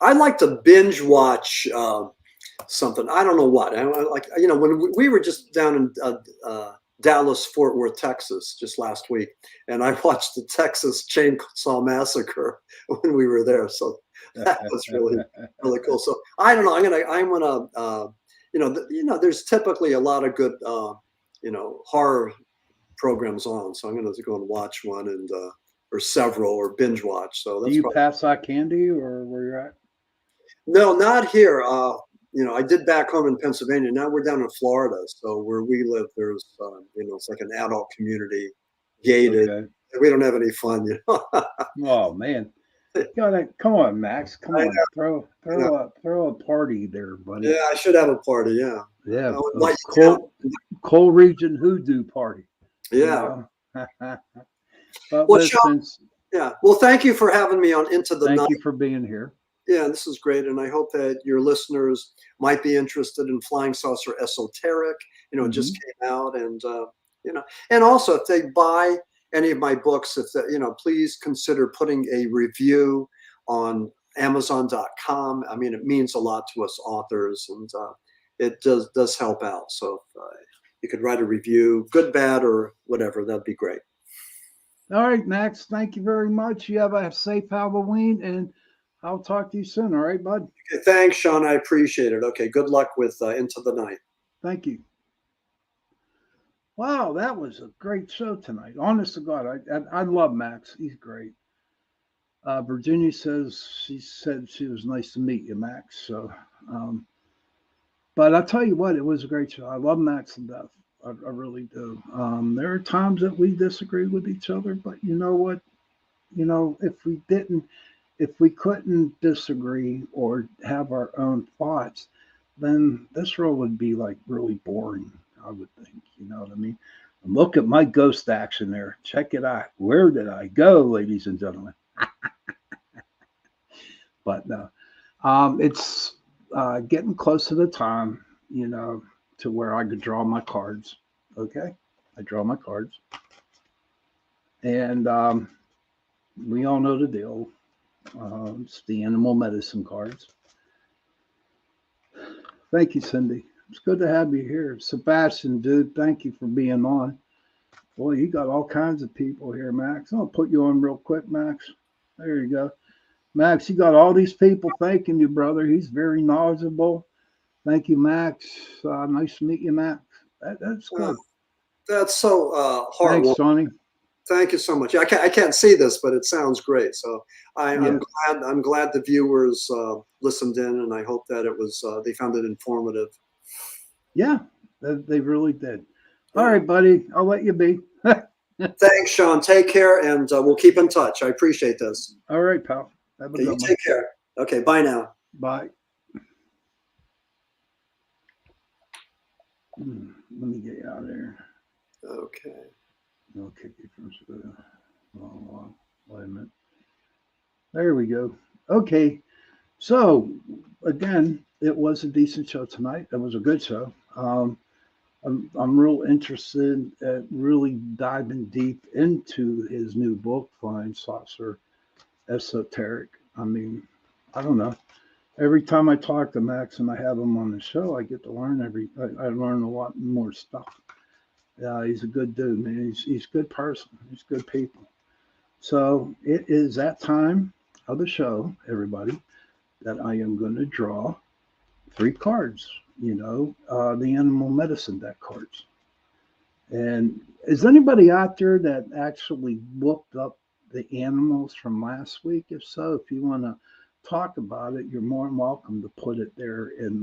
I'd like to binge watch something. I don't know what. When we were just down in Dallas, Fort Worth, Texas, just last week, and I watched the Texas Chainsaw Massacre when we were there. So that was really, really cool. So I don't know. I'm gonna, there's typically a lot of good, horror programs on. So I'm gonna go and watch one and or several or binge watch. So that's do you pass out candy or where you're at? No, not here. I did back home in Pennsylvania. Now we're down in Florida. So where we live, there's, it's like an adult community, gated. Okay. We don't have any fun, Oh man, come on, Max. Come on, throw a party there, buddy. Yeah, I should have a party. Yeah. Yeah. Coal Region Hoodoo party. Yeah. But listen. Yeah. Well, thank you for having me on Into the Night. Thank you for being here. Yeah, this is great. And I hope that your listeners might be interested in Flying Saucer Esoteric. It just came out. And, and also if they buy any of my books, please consider putting a review on Amazon.com. I mean, it means a lot to us authors and it does help out. So if you could write a review, good, bad, or whatever, that'd be great. All right, Max, thank you very much. You have a safe Halloween and I'll talk to you soon. All right, bud. Okay, thanks, Sean. I appreciate it. Okay, good luck with Into the Night. Thank you. Wow, that was a great show tonight. Honest to God, I love Max. He's great. Virginia says she said she was nice to meet you, Max. So, but I'll tell you what, it was a great show. I love Max to death. I really do. There are times that we disagree with each other, but you know what? If we couldn't disagree or have our own thoughts, then this world would be like really boring, I would think. You know what I mean? Look at my ghost action there. Check it out. Where did I go, ladies and gentlemen? But no, it's getting close to the time, to where I could draw my cards. Okay, I draw my cards, and we all know the deal. It's the animal medicine cards. Thank you, Cindy. It's good to have you here. Sebastian, dude, thank you for being on. Boy, you got all kinds of people here, Max. I'll put you on real quick, Max. There you go. Max, you got all these people thanking you, brother. He's very knowledgeable. Thank you, Max. Nice to meet you, Max. That's good. That's so heartwarming. Thanks, Sonny. Thank you so much. I can't see this, but it sounds great. So I'm glad the viewers listened in, and I hope that it was they found it informative. Yeah, they really did. All right, buddy. I'll let you be. Thanks, Sean. Take care, and we'll keep in touch. I appreciate this. All right, pal. Have a good one. Take care. Okay, bye now. Bye. Let me get you out of there. Okay. I'll kick you from school. Wait a minute. There we go. Okay. So, again, it was a decent show tonight. It was a good show. I'm real interested at really diving deep into his new book, Flying Saucer Esoteric. I mean, I don't know. Every time I talk to Max and I have him on the show, I get to learn I learn a lot more stuff. He's a good dude, man. He's a good person. He's good people. So it is that time of the show, everybody, that I am going to draw 3 cards, the animal medicine deck cards. And is anybody out there that actually looked up the animals from last week? If so, if you want to talk about it, you're more than welcome to put it there in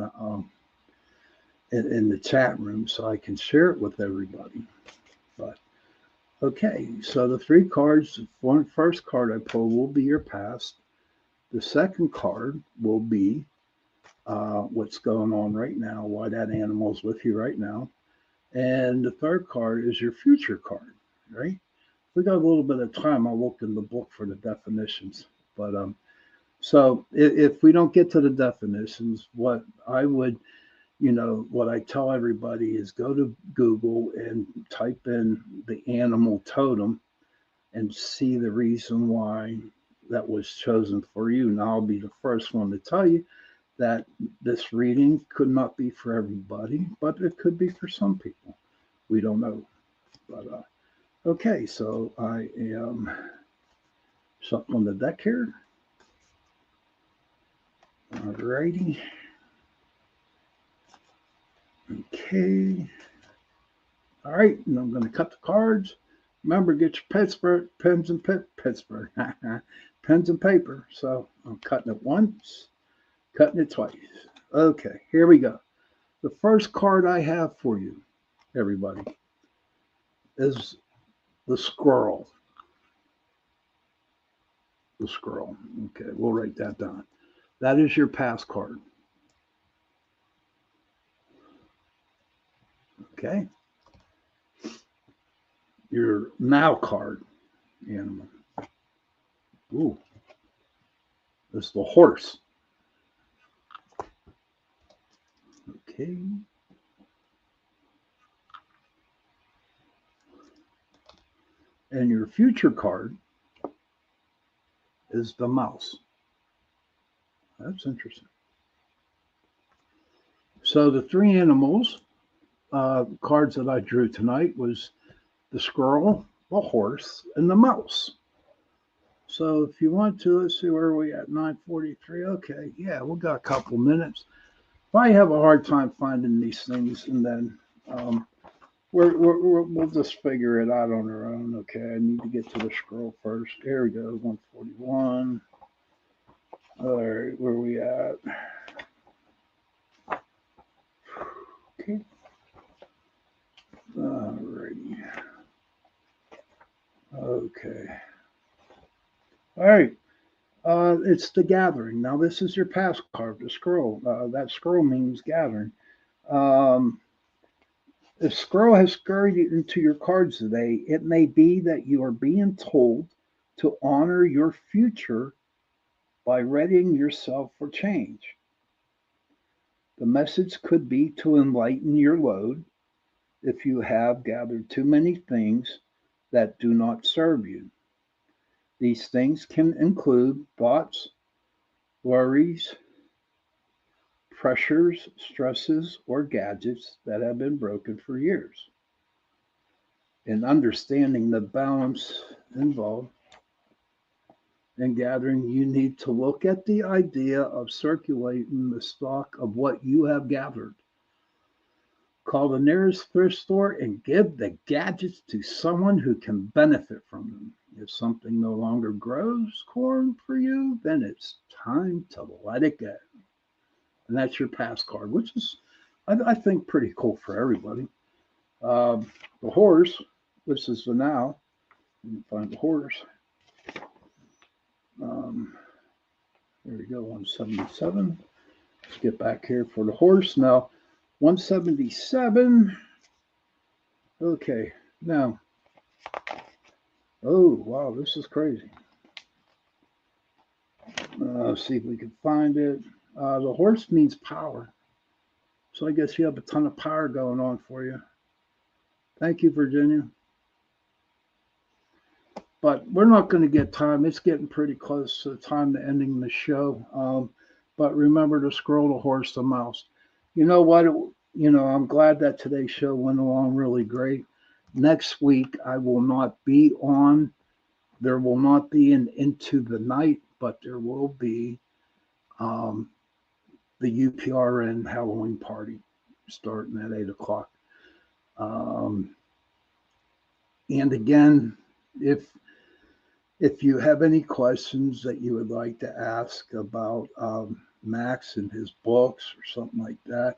the chat room so I can share it with everybody. But okay, so the 3 cards, the first card I pull will be your past. The second card will be what's going on right now, why that animal's with you right now. And the third card is your future card, right? We got a little bit of time. I'll look in the book for the definitions. But so if we don't get to the definitions, what I would, what I tell everybody is go to Google and type in the animal totem and see the reason why that was chosen for you. Now I'll be the first one to tell you that this reading could not be for everybody, but it could be for some people. We don't know. But okay, so I am shuffling the deck here. All righty. Okay. All right, and I'm going to cut the cards. Remember, get your pens and paper. So I'm cutting it once, cutting it twice. Okay, here we go. The first card I have for you, everybody, is the squirrel. The squirrel. Okay, we'll write that down. That is your past card. Okay. Your now card, animal. Ooh. It's the horse. Okay. And your future card is the mouse. That's interesting. So the 3 animals cards that I drew tonight was the squirrel, the horse, and the mouse. So if you want to, let's see where are we at, 9:43. Okay, yeah, we've got a couple minutes. If I have a hard time finding these things, and then we'll just figure it out on our own. Okay, I need to get to the scroll first. Here we go, 141. All right, where are we at? Okay. All righty. Okay. All right. It's the gathering. Now, this is your past card, the scroll. That scroll means gathering. If Squirrel has scurried into your cards today, it may be that you are being told to honor your future by readying yourself for change. The message could be to enlighten your load if you have gathered too many things that do not serve you. These things can include thoughts, worries, pressures, stresses, or gadgets that have been broken for years. In understanding the balance involved in gathering, you need to look at the idea of circulating the stock of what you have gathered. Call the nearest thrift store and give the gadgets to someone who can benefit from them. If something no longer grows corn for you, then it's time to let it go. And that's your pass card, which is, I think, pretty cool for everybody. The horse, this is the now. You can find the horse. There we go, 177. Let's get back here for the horse. Now, 177. Okay, now. Oh, wow, this is crazy. See if we can find it. The horse means power. So I guess you have a ton of power going on for you. Thank you, Virginia. But we're not going to get time. It's getting pretty close to the time to ending the show. But remember to scroll the horse, the mouse. You know what? I'm glad that today's show went along really great. Next week, I will not be on. There will not be an Into the Night, but there will be the UPRN Halloween party starting at 8 o'clock. And again, if you have any questions that you would like to ask about Max and his books or something like that,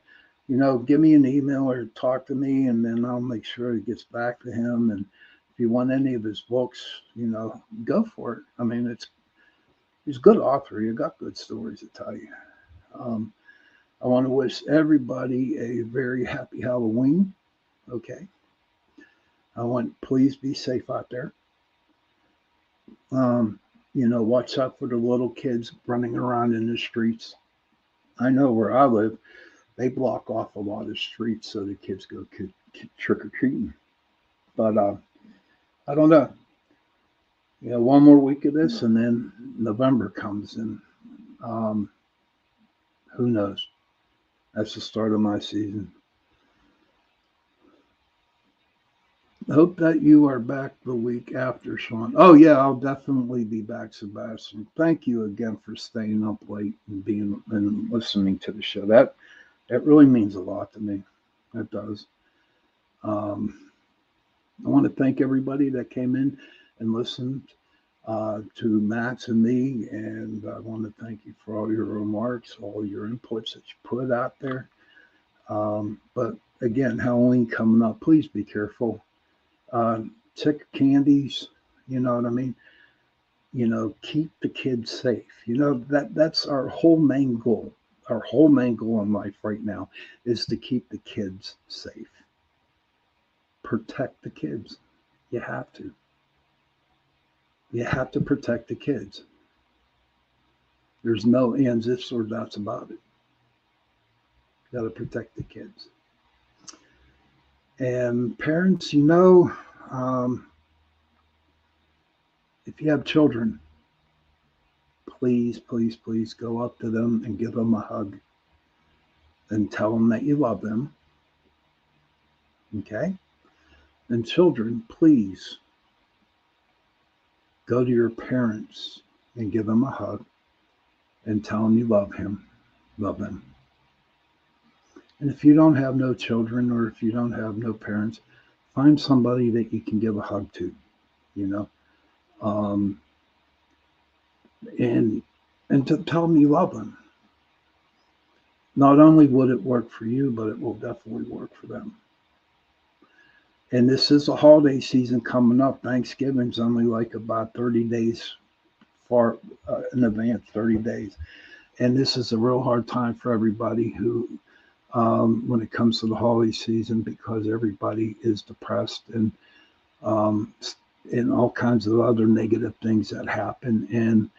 give me an email or talk to me, and then I'll make sure it gets back to him. And if you want any of his books, go for it. I mean, he's a good author. You got good stories to tell you. I want to wish everybody a very happy Halloween. Okay. Please be safe out there. Watch out for the little kids running around in the streets. I know where I live, they block off a lot of streets so the kids go trick-or-treating. But I don't know. One more week of this, and then November comes, and who knows? That's the start of my season. Hope that you are back the week after, Sean. Oh, yeah, I'll definitely be back, Sebastian. Thank you again for staying up late and listening to the show. That really means a lot to me. It does. I want to thank everybody that came in and listened to Max and me, and I want to thank you for all your remarks, all your inputs that you put out there. But again, Halloween coming up. Please be careful. Check candies, you know what I mean? Keep the kids safe. That's our whole main goal. Our whole main goal in life right now is to keep the kids safe. Protect the kids. You have to. You have to protect the kids. There's no ands, ifs, or doubts about it. You got to protect the kids. And parents, if you have children, please, please, please go up to them and give them a hug and tell them that you love them. Okay? And children, please go to your parents and give them a hug and tell them you love them. And if you don't have no children, or if you don't have no parents, find somebody that you can give a hug to, and to tell them you love them. Not only would it work for you, but it will definitely work for them. And this is a holiday season coming up. Thanksgiving's only like about 30 days far in advance, 30 days. And this is a real hard time for everybody who when it comes to the holiday season, because everybody is depressed um, and all kinds of other negative things that happen. And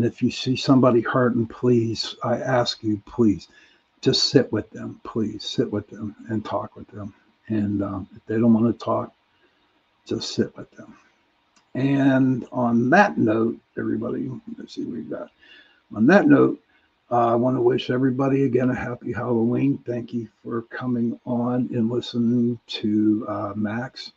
if you see somebody hurting, please, I ask you, please, just sit with them. Please sit with them and talk with them. And if they don't want to talk, just sit with them. And on that note, everybody, let's see what we got. On that note, I want to wish everybody again a happy Halloween. Thank you for coming on and listening to Max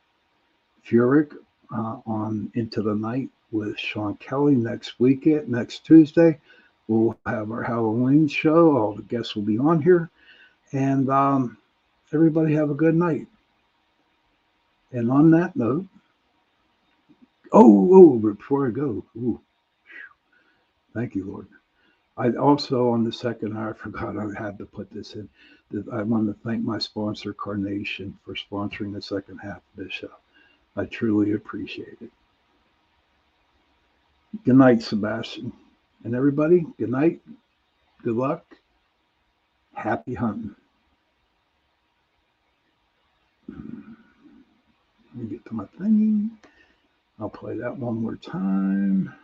Furek on Into the Night with Sean Kelly next weekend, next Tuesday. We'll have our Halloween show. All the guests will be on here. And everybody have a good night. And on that note, before I go, thank you, Lord. I also, on the second hour, I forgot I had to put this in. That I want to thank my sponsor, Carnation, for sponsoring the second half of this show. I truly appreciate it. Good night, Sebastian. And everybody, good night. Good luck. Happy hunting. Let me get to my thingy. I'll play that one more time.